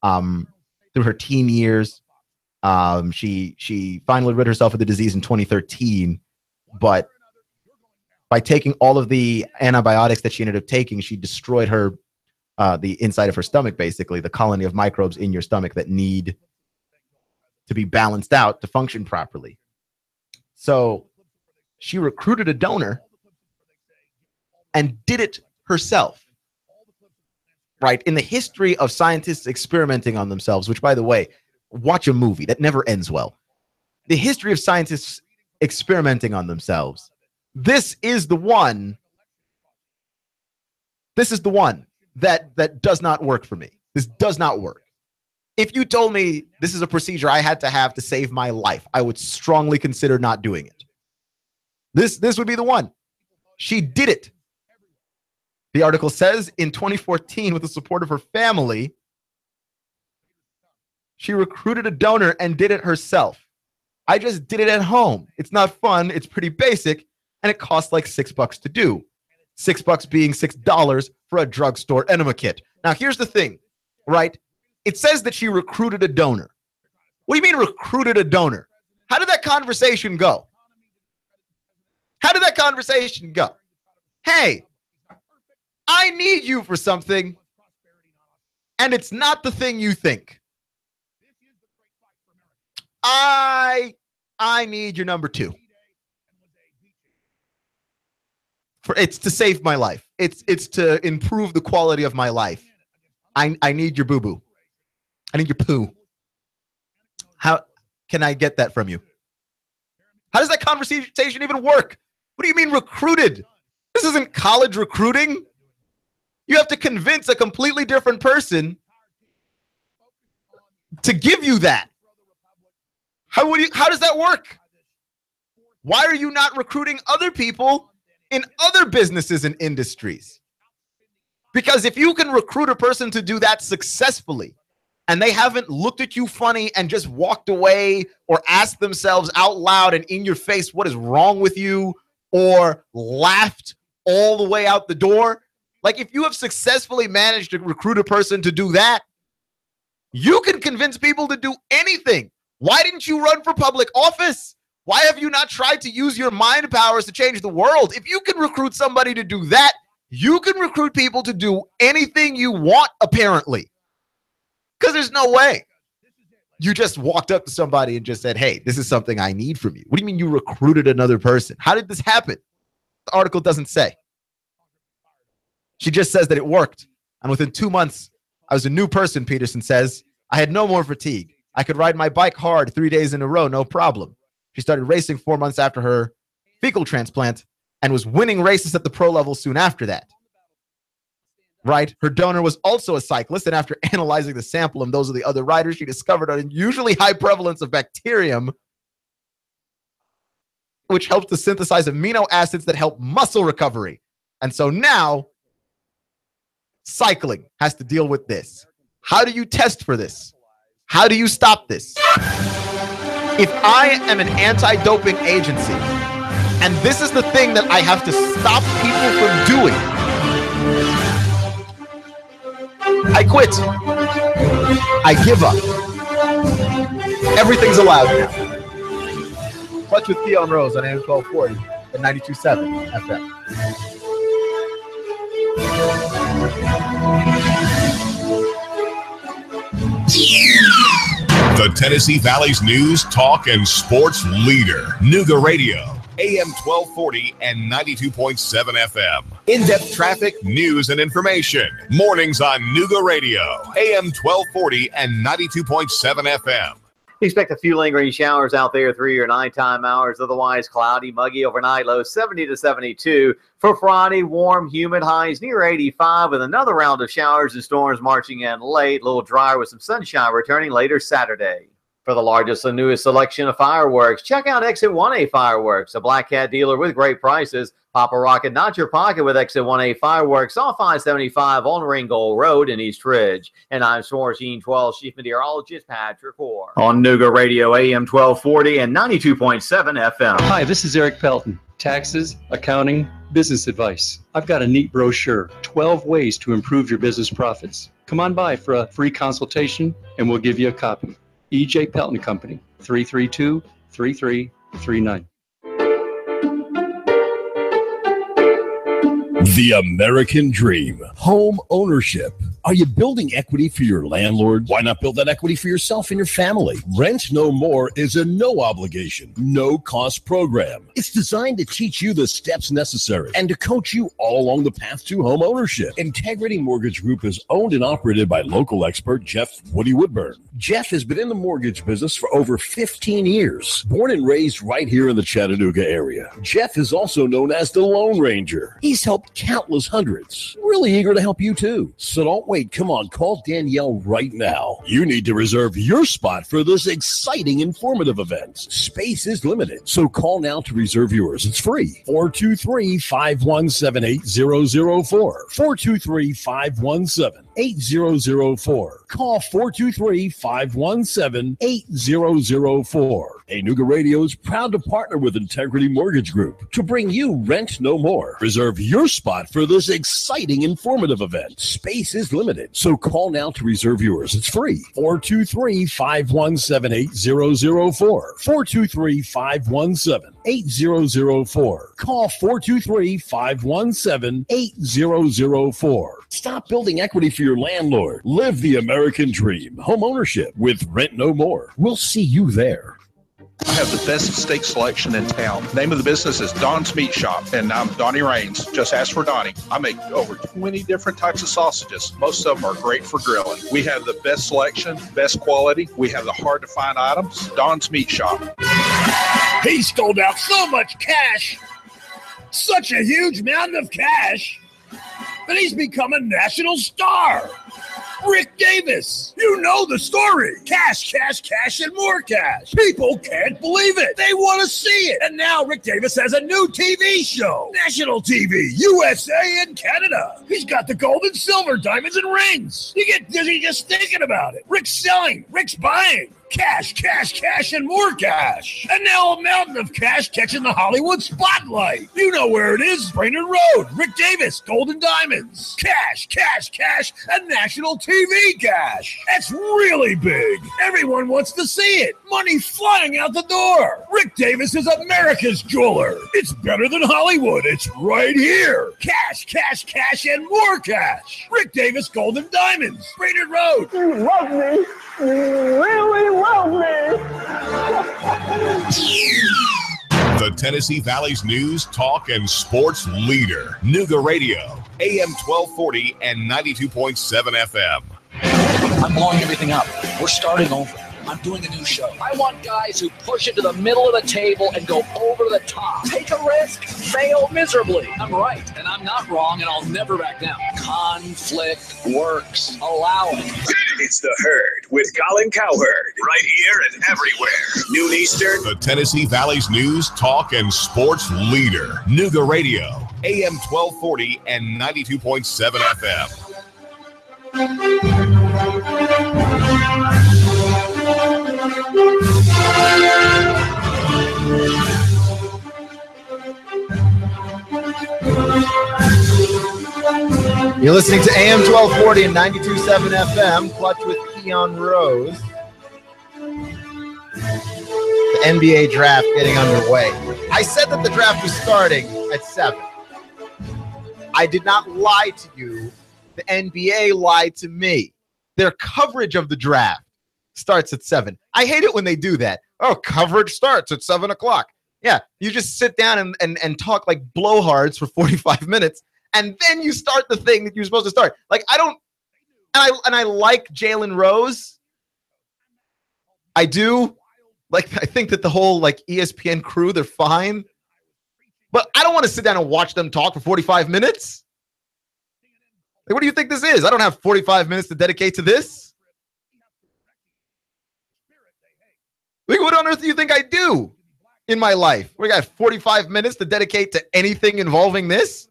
through her teen years. She finally rid herself of the disease in 2013, but by taking all of the antibiotics that she ended up taking, she destroyed her the inside of her stomach, basically the colony of microbes in your stomach that need to be balanced out to function properly. So she recruited a donor and did it herself. Right? In the history of scientists experimenting on themselves, which, by the way, watch a movie that never ends well. The history of scientists experimenting on themselves. This is the one. This is the one that does not work for me. This does not work. If you told me this is a procedure I had to have to save my life, I would strongly consider not doing it. This would be the one. She did it. The article says in 2014, with the support of her family, she recruited a donor and did it herself. I just did it at home. It's not fun. It's pretty basic. And it costs like $6 to do. $6 being $6 for a drugstore enema kit. Now, here's the thing, right? It says that she recruited a donor. What do you mean recruited a donor? How did that conversation go? How did that conversation go? Hey, I need you for something, and it's not the thing you think. I need your number 2. It's to save my life. It's to improve the quality of my life. I need your boo-boo. I need your poo. How can I get that from you? How does that conversation even work? What do you mean recruited? This isn't college recruiting. You have to convince a completely different person to give you that. How does that work? Why are you not recruiting other people in other businesses and industries? Because if you can recruit a person to do that successfully, and they haven't looked at you funny and just walked away or asked themselves out loud and in your face what is wrong with you, or laughed all the way out the door, like if you have successfully managed to recruit a person to do that, you can convince people to do anything. Why didn't you run for public office? Why have you not tried to use your mind powers to change the world? If you can recruit somebody to do that, you can recruit people to do anything you want, apparently. Because there's no way you just walked up to somebody and just said, hey, this is something I need from you. What do you mean you recruited another person? How did this happen? The article doesn't say. She just says that it worked. And within 2 months, I was a new person, Peterson says. I had no more fatigue. I could ride my bike hard 3 days in a row, no problem. She started racing 4 months after her fecal transplant and was winning races at the pro level soon after that. Right? Her donor was also a cyclist, and after analyzing the sample and those of the other riders, she discovered an unusually high prevalence of bacterium, which helps to synthesize amino acids that help muscle recovery. And so now, cycling has to deal with this. How do you test for this? How do you stop this? If I am an anti-doping agency, and this is the thing that I have to stop people from doing, I quit. I give up. Everything's allowed now. Clutch with Keon Rose on AM 1240 and 92.7 FM. The Tennessee Valley's news, talk, and sports leader. Nooga Radio, AM 1240 and 92.7 FM. In-depth traffic, news, and information. Mornings on Nooga Radio, AM 1240 and 92.7 FM. Expect a few lingering showers out there through your nighttime hours. Otherwise, cloudy, muggy overnight, low 70 to 72. For Friday, warm, humid, highs near 85 with another round of showers and storms marching in late. A little drier with some sunshine returning later Saturday. For the largest and newest selection of fireworks, check out Exit 1A Fireworks, a Black Cat dealer with great prices. Pop a rocket, not your pocket with Exit 1A Fireworks off I-75 on Ringgold Road in East Ridge. And I'm Sports 12 Chief Meteorologist Patrick Orr. On Nooga Radio, AM 1240 and 92.7 FM. Hi, this is Eric Pelton. Taxes, accounting, business advice. I've got a neat brochure, 12 ways to improve your business profits. Come on by for a free consultation and we'll give you a copy. E.J. Pelton Company, 332-3339. The American dream. Home ownership. Are you building equity for your landlord? Why not build that equity for yourself and your family? Rent No More is a no obligation, no cost program. It's designed to teach you the steps necessary and to coach you all along the path to home ownership. Integrity Mortgage Group is owned and operated by local expert Jeff Woody Woodburn. Jeff has been in the mortgage business for over 15 years. Born and raised right here in the Chattanooga area. Jeff is also known as the Lone Ranger. He's helped countless hundreds. Really eager to help you too. So don't wait. Come on, call Danielle right now. You need to reserve your spot for this exciting, informative event. Space is limited, so call now to reserve yours. It's free. 423-517-8004. 423-517-8004. Call 423-517-8004. Hey, Nooga Radio is proud to partner with Integrity Mortgage Group to bring you Rent No More. Reserve your spot for this exciting, informative event. Space is limited, so call now to reserve yours. It's free. 423-517-8004. 423-517-8004. Call 423-517-8004. Stop building equity for your landlord. Live the American dream. Home ownership with Rent No More. We'll see you there. I have the best steak selection in town. Name of the business is Don's Meat Shop, and I'm Donnie Raines. Just ask for Donnie. I make over 20 different types of sausages. Most of them are great for grilling. We have the best selection, best quality. We have the hard-to-find items. Don's Meat Shop. He stole out so much cash, such a huge mountain of cash, that he's become a national star. Rick Davis. You know the story. Cash, cash, cash, and more cash. People can't believe it. They want to see it. And now Rick Davis has a new TV show. National TV, USA and Canada. He's got the gold and silver, diamonds and rings. You get dizzy just thinking about it. Rick's selling. Rick's buying. Cash, cash, cash, and more cash. And now a mountain of cash catching the Hollywood spotlight. You know where it is, Brainerd Road. Rick Davis, Gold and Diamonds. Cash, cash, cash, and national TV cash. That's really big. Everyone wants to see it. Money flying out the door. Rick Davis is America's jeweler. It's better than Hollywood. It's right here. Cash, cash, cash, and more cash. Rick Davis, Gold and Diamonds. Brainerd Road. You love me. You really love me. The Tennessee Valley's news, talk, and sports leader. Nooga Radio, AM 1240 and 92.7 FM. I'm blowing everything up. We're starting over. I'm doing a new show. I want guys who push it to the middle of the table and go over the top. Take a risk, fail miserably. I'm right, and I'm not wrong, and I'll never back down. Conflict works. Allow it. It's The Herd with Colin Cowherd. Right here and everywhere. Noon Eastern. The Tennessee Valley's news, talk, and sports leader. Nooga Radio, AM 1240 and 92.7 FM. You're listening to AM 1240 and 92.7 FM, Clutch with Keon Rose. The NBA draft getting underway. I said that the draft was starting at 7. I did not lie to you. The NBA lied to me. Their coverage of the draft starts at 7. I hate it when they do that. Oh, coverage starts at 7 o'clock. Yeah, you just sit down and talk like blowhards for 45 minutes, and then you start the thing that you're supposed to start. Like, I don't, and I like Jalen Rose. I do. Like, I think that the whole, like, ESPN crew, they're fine. But I don't want to sit down and watch them talk for 45 minutes. Like, what do you think this is? I don't have 45 minutes to dedicate to this. Like, what on earth do you think I do in my life? We got 45 minutes to dedicate to anything involving this?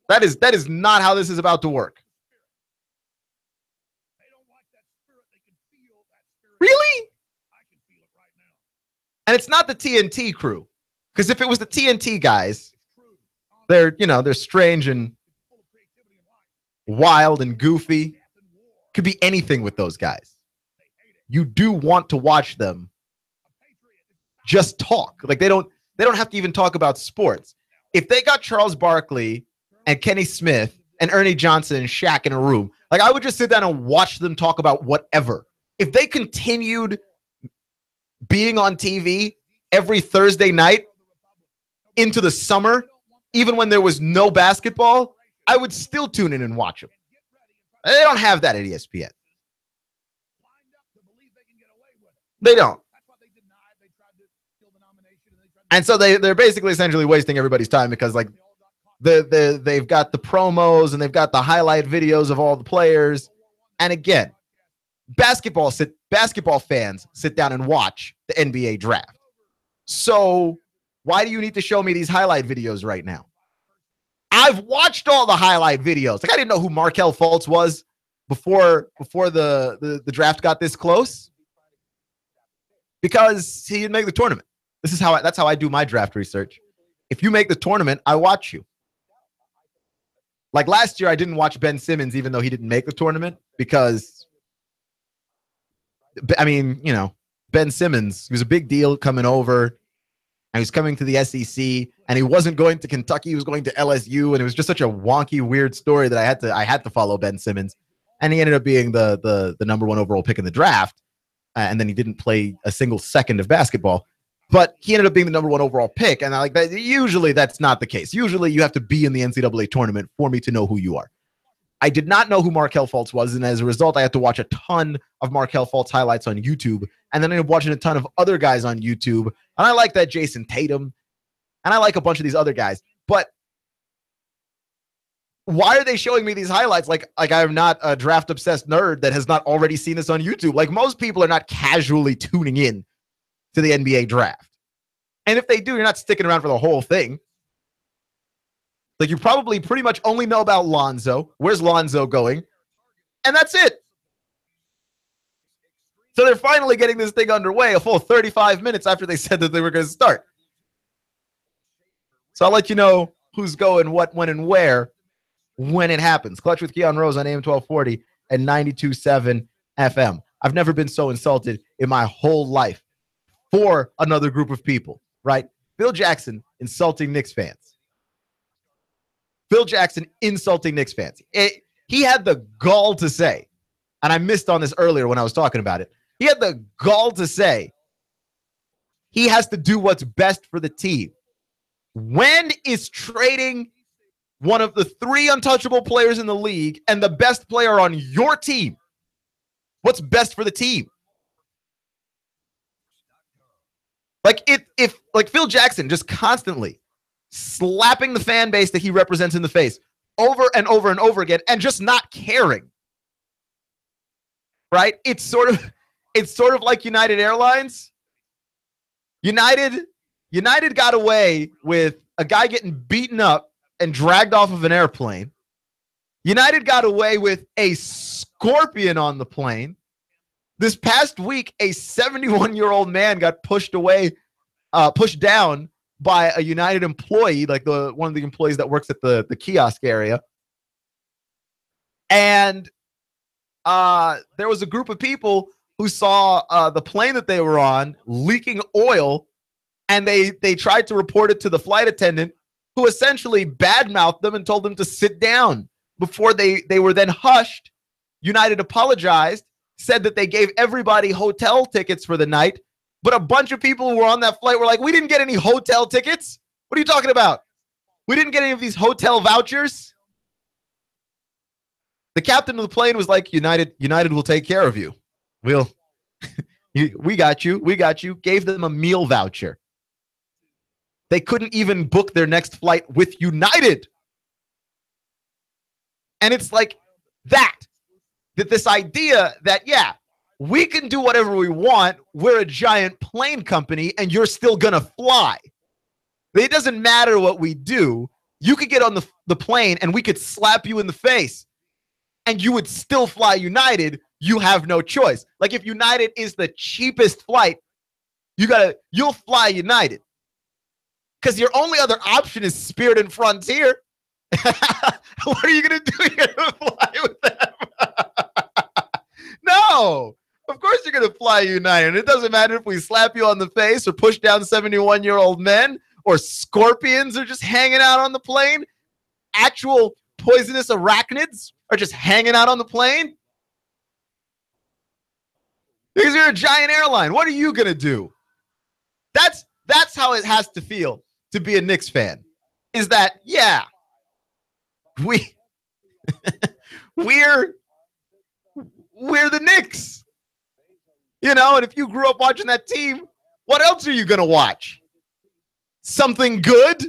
That is not how this is about to work. Really? And it's not the TNT crew. Because if it was the TNT guys, they're strange and wild and goofy. Could be anything with those guys. You do want to watch them just talk. Like, they don't have to even talk about sports. If they got Charles Barkley and Kenny Smith and Ernie Johnson and Shaq in a room, like, I would just sit down and watch them talk about whatever. If they continued being on TV every Thursday night into the summer, even when there was no basketball, I would still tune in and watch them. They don't have that at ESPN. They don't. And so they're basically essentially wasting everybody's time because, like, they've got the promos and they've got the highlight videos of all the players. And again, basketball fans sit down and watch the NBA draft. So why do you need to show me these highlight videos right now? I've watched all the highlight videos. Like, I didn't know who Markelle Fultz was before the draft got this close because he didn't make the tournament. That's how I do my draft research. If you make the tournament, I watch you. Like last year, I didn't watch Ben Simmons even though he didn't make the tournament because, I mean, Ben Simmons, he was a big deal coming over. And he was coming to the SEC, and he wasn't going to Kentucky. He was going to LSU, and it was just such a wonky, weird story that I had to follow Ben Simmons. And he ended up being the number 1 overall pick in the draft, and then he didn't play a single second of basketball. But he ended up being the number 1 overall pick, and I like that. Usually, that's not the case. Usually, you have to be in the NCAA tournament for me to know who you are. I did not know who Markelle Fultz was, and as a result, I had to watch a ton of Markelle Fultz highlights on YouTube, and then I ended up watching a ton of other guys on YouTube, and I like that Jason Tatum, and I like a bunch of these other guys, but why are they showing me these highlights like I'm not a draft-obsessed nerd that has not already seen this on YouTube? Like, most people are not casually tuning in to the NBA draft, and if they do, you're not sticking around for the whole thing. Like, you probably pretty much only know about Lonzo. Where's Lonzo going? And that's it. So they're finally getting this thing underway a full 35 minutes after they said that they were going to start. So I'll let you know who's going, what, when, and where when it happens. Clutch with Keon Rose on AM 1240 and 92.7 FM. I've never been so insulted in my whole life for another group of people, right? Phil Jackson insulting Knicks fans. Phil Jackson insulting Knicks fans. He had the gall to say, and I missed on this earlier when I was talking about it. He had the gall to say he has to do what's best for the team. When is trading one of the 3 untouchable players in the league and the best player on your team what's best for the team? Like, if Phil Jackson just constantly slapping the fan base that he represents in the face over and over and over again and just not caring, right? It's sort of like United Airlines. United got away with a guy getting beaten up and dragged off of an airplane. United got away with a scorpion on the plane. This past week, a 71-year-old man got pushed down by a United employee, like one of the employees that works at the kiosk area. And there was a group of people who saw the plane that they were on leaking oil, and they tried to report it to the flight attendant, who essentially badmouthed them and told them to sit down. Before they were then hushed, United apologized, said that they gave everybody hotel tickets for the night, but a bunch of people who were on that flight were like, we didn't get any hotel tickets. What are you talking about? We didn't get any of these hotel vouchers. The captain of the plane was like, United will take care of you. We got you. Gave them a meal voucher. They couldn't even book their next flight with United. And it's like that this idea that, yeah, we can do whatever we want. We're a giant plane company and you're still going to fly. It doesn't matter what we do. You could get on the plane and we could slap you in the face and you would still fly United. You have no choice. Like if United is the cheapest flight, you'll fly United. Because your only other option is Spirit and Frontier. What are you going to do? You're going to fly with them? No. Of course you're going to fly United. It doesn't matter if we slap you on the face or push down 71-year-old men or scorpions are just hanging out on the plane. Actual poisonous arachnids are just hanging out on the plane. Because you're a giant airline. What are you going to do? That's how it has to feel to be a Knicks fan. Is that, yeah, we're the Knicks. You know, and if you grew up watching that team, what else are you going to watch? Something good?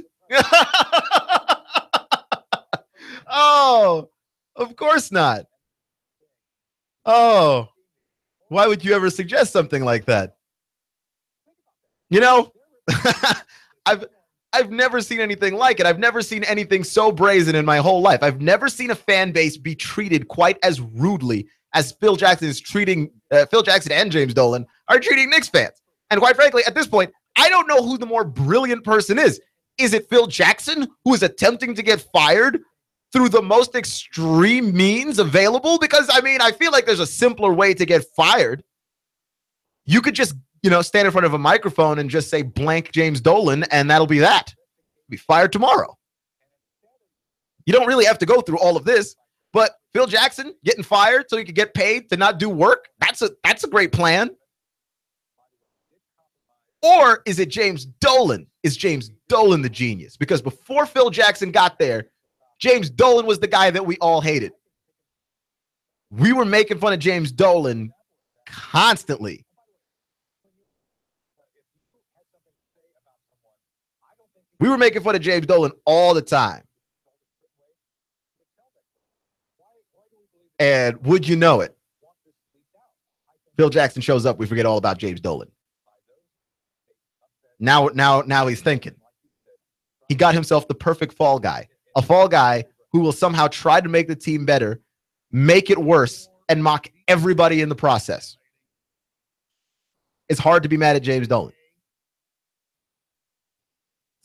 Oh, of course not. Oh, why would you ever suggest something like that? You know, I've never seen anything like it. I've never seen anything so brazen in my whole life. I've never seen a fan base be treated quite as rudely as Phil Jackson is treating Phil Jackson and James Dolan are treating Knicks fans. And quite frankly, at this point, I don't know who the more brilliant person is. Is it Phil Jackson, who is attempting to get fired through the most extreme means available? Because, I mean, I feel like there's a simpler way to get fired. You could just, stand in front of a microphone and just say blank James Dolan, and that'll be that. Be fired tomorrow. You don't really have to go through all of this, but Phil Jackson getting fired so he could get paid to not do work, that's a great plan. Or is it James Dolan? Is James Dolan the genius? Because before Phil Jackson got there, James Dolan was the guy that we all hated. We were making fun of James Dolan constantly. We were making fun of James Dolan all the time. And would you know it? Phil Jackson shows up, we forget all about James Dolan. Now he's thinking. He got himself the perfect fall guy. A fall guy who will somehow try to make the team better, make it worse, and mock everybody in the process. It's hard to be mad at James Dolan.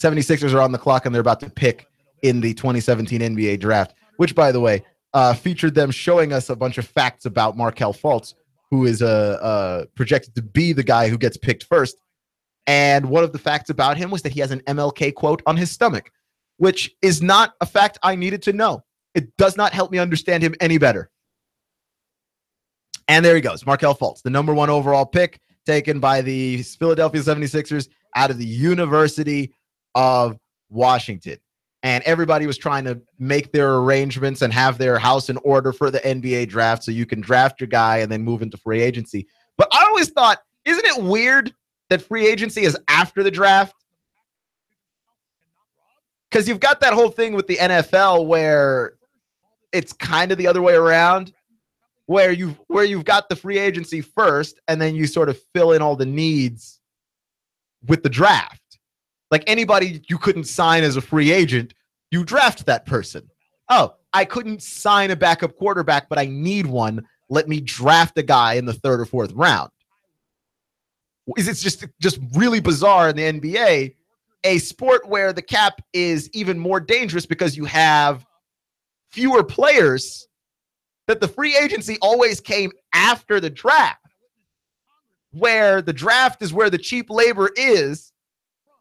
76ers are on the clock, and they're about to pick in the 2017 NBA draft, which, by the way, featured them showing us a bunch of facts about Markelle Fultz, who is projected to be the guy who gets picked first. And one of the facts about him was that he has an MLK quote on his stomach, which is not a fact I needed to know. It does not help me understand him any better. And there he goes, Markelle Fultz, the number 1 overall pick, taken by the Philadelphia 76ers out of the University of Washington. And everybody was trying to make their arrangements and have their house in order for the NBA draft so you can draft your guy and then move into free agency. But I always thought, isn't it weird that free agency is after the draft? Because you've got that whole thing with the NFL where it's kind of the other way around, where you've got the free agency first and then you sort of fill in all the needs with the draft. Like anybody you couldn't sign as a free agent, you draft that person. Oh, I couldn't sign a backup quarterback, but I need one. Let me draft a guy in the 3rd or 4th round. It's just really bizarre in the NBA, a sport where the cap is even more dangerous because you have fewer players, that the free agency always came after the draft. where the draft is where the cheap labor is,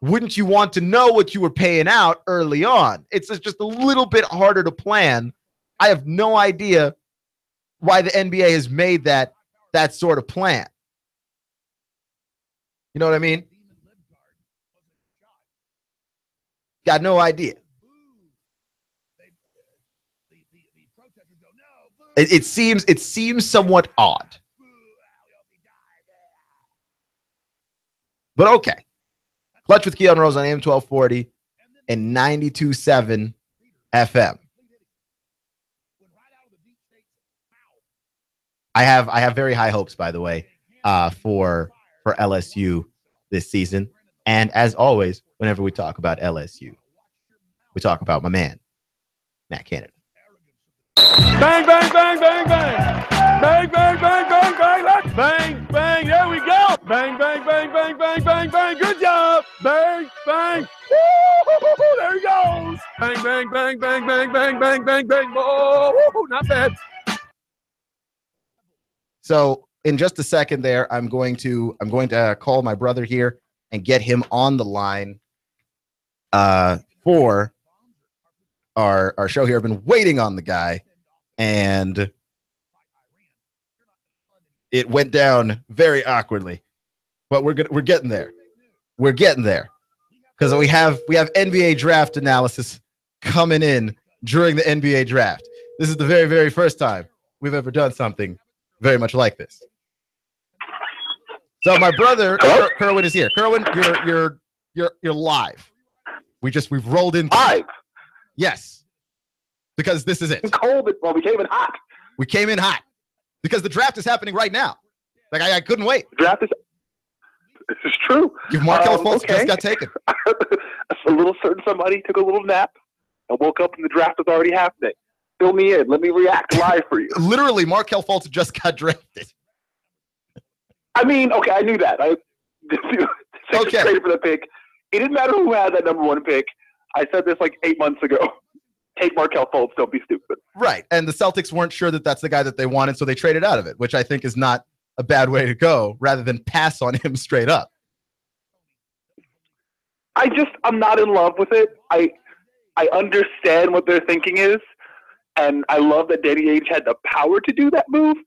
wouldn't you want to know what you were paying out early on? It's just a little bit harder to plan. I have no idea why the NBA has made that sort of plan. You know what I mean? Got no idea. It seems somewhat odd. But okay. Clutch with Keon Rose on AM 1240 and 92.7 FM. I have very high hopes, by the way, for LSU this season. And as always, whenever we talk about LSU, we talk about my man, Matt Canada. Bang, bang, bang, bang, bang. Bang, bang, bang, bang, bang. Let's bang, bang. There we go. Bang, bang, bang, bang, bang, bang, bang. Good job. Bang, bang. Woo, there he goes. Bang, bang, bang, bang, bang, bang, bang, bang, bang. Oh, not bad. So in just a second there, I'm going to call my brother here and get him on the line for our show here. I've been waiting on the guy, and it went down very awkwardly, but we're getting there. We're getting there because we have NBA draft analysis coming in during the NBA draft. This is the very, very first time we've ever done something very much like this. So my brother Kerwin is here. Kerwin, you're live. We've rolled in live. Yes, because this is it. Cold. Well, we came in hot. We came in hot because the draft is happening right now. Like I couldn't wait. Draft is. This is true. Markelle Fultz just got taken. A little certain somebody took a little nap and woke up and the draft was already happening. Fill me in. Let me react live for you. Literally, Markelle Fultz just got drafted. I mean, okay, I knew that. I traded for the pick. It didn't matter who had that number one pick. I said this like 8 months ago. Take Markelle Fultz. Don't be stupid. Right. And the Celtics weren't sure that that's the guy that they wanted, so they traded out of it, which I think is not a bad way to go, rather than pass on him straight up. I'm not in love with it. I understand what their thinking is, and I love that Danny Ainge had the power to do that move,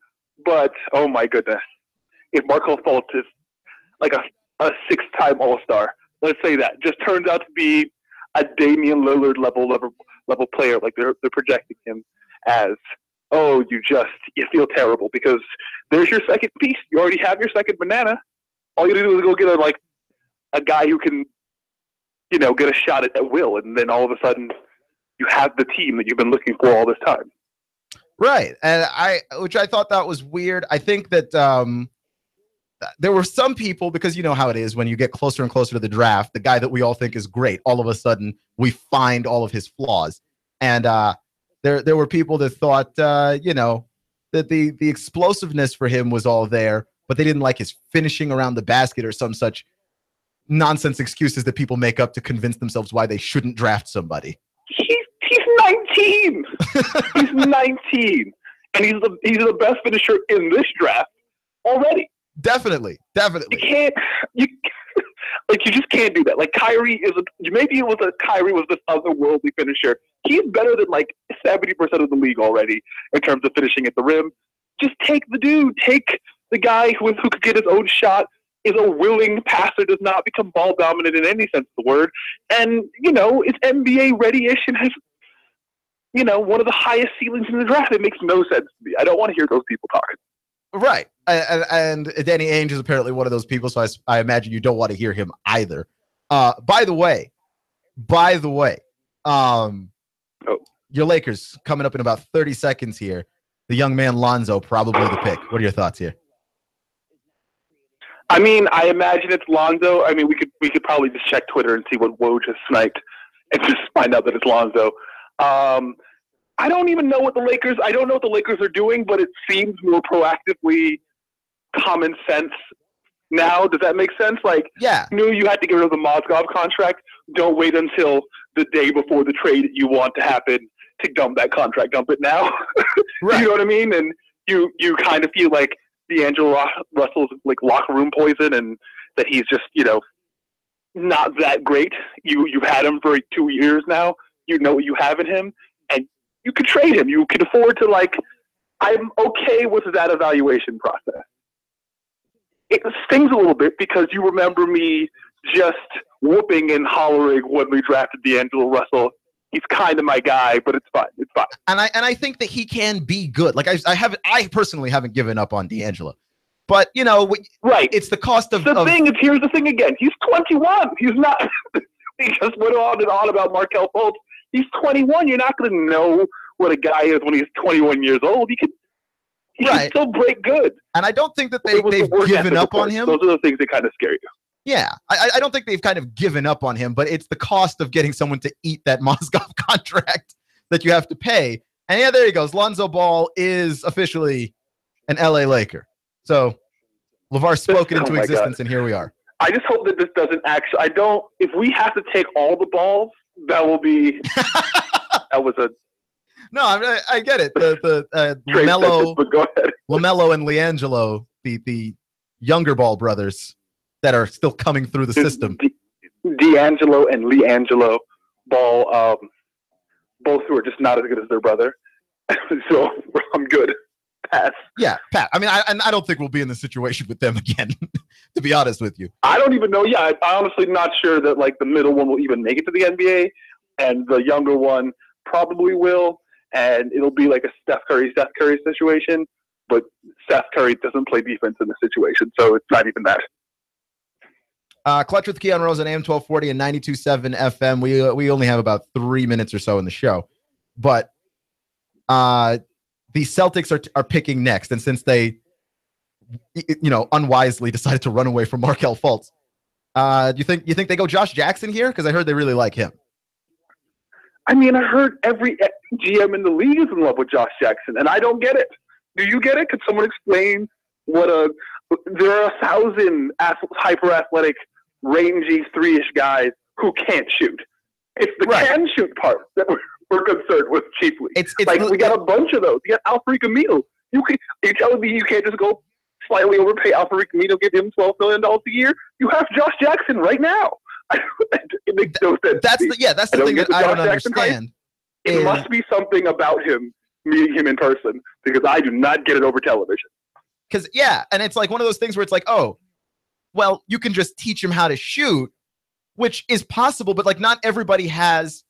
but oh my goodness. If Markelle Fultz is like a six-time All-Star, let's say that, just turns out to be a Damian Lillard level player, like they're projecting him as, oh, you feel terrible because there's your second piece. You already have your second banana. All you do is go get a guy who can, get a shot at will, and then all of a sudden you have the team that you've been looking for all this time. Right, and which I thought that was weird. I think that there were some people, because you know how it is when you get closer and closer to the draft, the guy that we all think is great, all of a sudden we find all of his flaws. And there were people that thought, that the explosiveness for him was all there, but they didn't like his finishing around the basket or some such nonsense excuses that people make up to convince themselves why they shouldn't draft somebody. He's 19. He's 19. And he's the best finisher in this draft already. Definitely. You just can't do that. Like Kyrie Kyrie was this otherworldly finisher. He's better than like 70% of the league already in terms of finishing at the rim. Just take the dude. Take the guy who could get his own shot, is a willing passer, does not become ball dominant in any sense of the word, and is NBA ready-ish and has one of the highest ceilings in the draft. It makes no sense to me. I don't want to hear those people talking. Right. And Danny Ainge is apparently one of those people, so I imagine you don't want to hear him either. By the way, your Lakers coming up in about 30 seconds here. The young man Lonzo, probably the pick. What are your thoughts here? I mean, I imagine it's Lonzo. I mean, we could probably just check Twitter and see what Woj has sniped and just find out that it's Lonzo. I don't even know what the Lakers are doing, but it seems more proactively common sense now. Does that make sense? Like, yeah. You knew you had to get rid of the Mozgov contract. Don't wait until the day before the trade you want to happen to dump that contract. Dump it now. Right. You know what I mean? And you kind of feel like D'Angelo Russell's like locker room poison and that he's just, not that great. You've had him for like 2 years now. You know what you have in him, and you could trade him. You can afford to I'm okay with that evaluation process. It stings a little bit because you remember me just whooping and hollering when we drafted D'Angelo Russell. He's kind of my guy, but it's fine. It's fine. And I think that he can be good. Like I personally haven't given up on D'Angelo. But, right. It's the cost of... Here's the thing again. He's 21. He's not... He just went on and on about Markelle Fultz. He's 21. You're not going to know what a guy is when he's 21 years old. He can still break good. And I don't think that they've given up on him. Those are the things that kind of scare you. Yeah. I don't think they've kind of given up on him, but it's the cost of getting someone to eat that Mozgov contract that you have to pay. And yeah, there he goes. Lonzo Ball is officially an LA Laker. So LeVar spoke it into existence, and here we are. I just hope that this doesn't actually. If we have to take all the balls, that will be. That was a. No, I get it. The LaMelo and LiAngelo, the younger Ball brothers that are still coming through the system. D'Angelo and LiAngelo Ball, both who are just not as good as their brother. So I'm good. Pass. Yeah, Pat. I mean, I don't think we'll be in the situation with them again, to be honest with you. I don't even know. Yeah, I'm honestly not sure that the middle one will even make it to the NBA, and the younger one probably will, and it'll be like a Steph Curry situation, but Steph Curry doesn't play defense in the situation, so it's not even that. Clutch with Keon Rose at AM 1240 and 92.7 FM. We only have about 3 minutes or so in the show, but the Celtics are picking next, and since they, unwisely decided to run away from Markelle Fultz, do you think they go Josh Jackson here? Because I heard they really like him. I mean, I heard every GM in the league is in love with Josh Jackson, and I don't get it. Do you get it? Could someone explain there are 1,000 hyper athletic, rangy, 3-ish guys who can't shoot. It's the can shoot part that we're concerned with chiefly. We got a bunch of those. You got Alfred Camino. You're telling me you can't just go slightly overpay Alfred Camino, give him $12 million a year? You have Josh Jackson right now. It makes no sense. That's the thing that I don't understand. It must be something about him, meeting him in person, because I do not get it over television. Because, and it's like one of those things where it's like, oh, well, you can just teach him how to shoot, which is possible, but not everybody has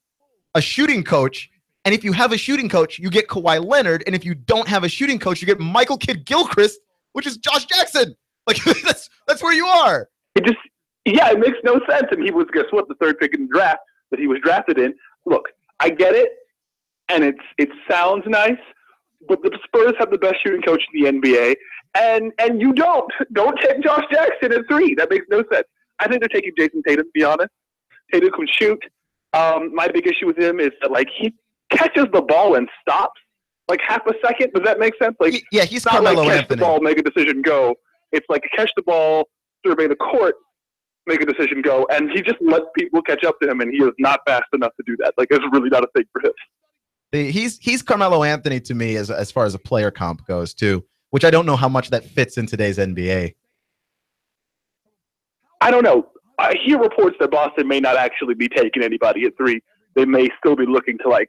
a shooting coach. And if you have a shooting coach, you get Kawhi Leonard. And if you don't have a shooting coach, you get Michael Kidd-Gilchrist, which is Josh Jackson. That's where you are. It makes no sense. And he was, guess what, the third pick in the draft that he was drafted in. Look, I get it, and it sounds nice, but the Spurs have the best shooting coach in the NBA, and you don't take Josh Jackson at 3. That makes no sense. I think they're taking Jason Tatum, to be honest. Tatum can shoot. My big issue with him is that he catches the ball and stops half a second. Does that make sense? He's not Carmelo catch Anthony. The ball, make a decision, go. It's catch the ball, survey the court, make a decision, go. And he just lets people catch up to him, and he is not fast enough to do that. It's really not a thing for him. He's Carmelo Anthony to me as far as a player comp goes too, which I don't know how much that fits in today's NBA. I don't know. I hear reports that Boston may not actually be taking anybody at 3. They may still be looking to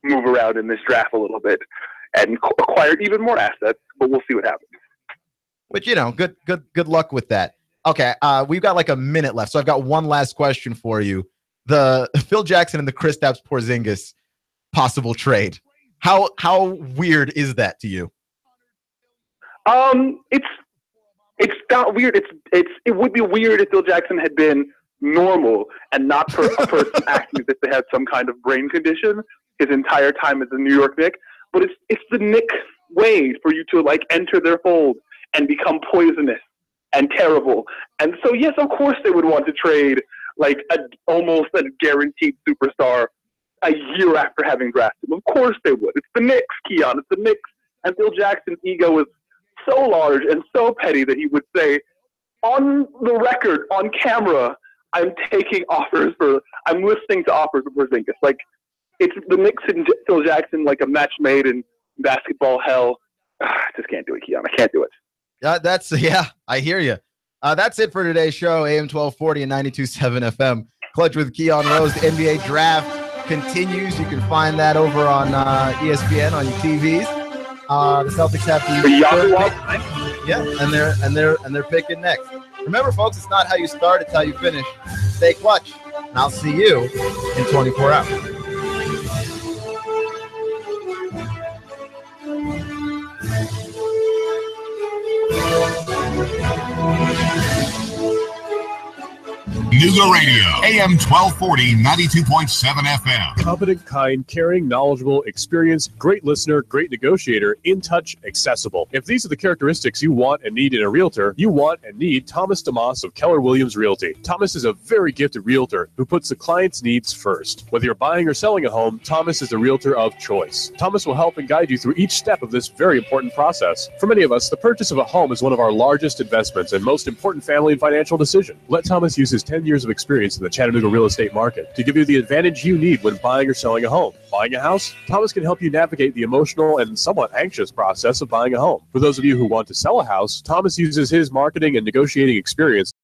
move around in this draft a little bit and acquire even more assets, but we'll see what happens. Which, good luck with that. Okay, we've got a minute left, so I've got one last question for you. The Phil Jackson and the Kristaps Porzingis possible trade. How weird is that to you? It's not weird. It would be weird if Phil Jackson had been normal and not a person acting as if they had some kind of brain condition his entire time as a New York Knick. But it's the Knick way for you to enter their fold and become poisonous and terrible. And so yes, of course they would want to trade almost a guaranteed superstar a year after having drafted him. Of course they would. It's the Knicks, Keon. It's the Knicks. And Phil Jackson's ego is so large and so petty that he would say, on the record, on camera, I'm listening to offers for Porzingis. It's the Knicks and Phil Jackson, a match made in basketball hell. I just can't do it, Keon. I can't do it. I hear you. That's it for today's show. AM 1240 and 92.7 FM. Clutch with Keon Rose. The NBA draft continues. You can find that over on ESPN on your TVs. The Celtics have and they're picking next. Remember, folks, it's not how you start, it's how you finish. Stay clutch, and I'll see you in 24 hours. Nooga Radio, AM 1240, 92.7 FM. Competent, kind, caring, knowledgeable, experienced, great listener, great negotiator, in touch, accessible. If these are the characteristics you want and need in a realtor, you want and need Thomas DeMoss of Keller Williams Realty. Thomas is a very gifted realtor who puts the client's needs first. Whether you're buying or selling a home, Thomas is the realtor of choice. Thomas will help and guide you through each step of this very important process. For many of us, the purchase of a home is one of our largest investments and most important family and financial decision. Let Thomas use his 10 years of experience in the Chattanooga real estate market to give you the advantage you need when buying or selling a home. Buying a house? Thomas can help you navigate the emotional and somewhat anxious process of buying a home. For those of you who want to sell a house, Thomas uses his marketing and negotiating experience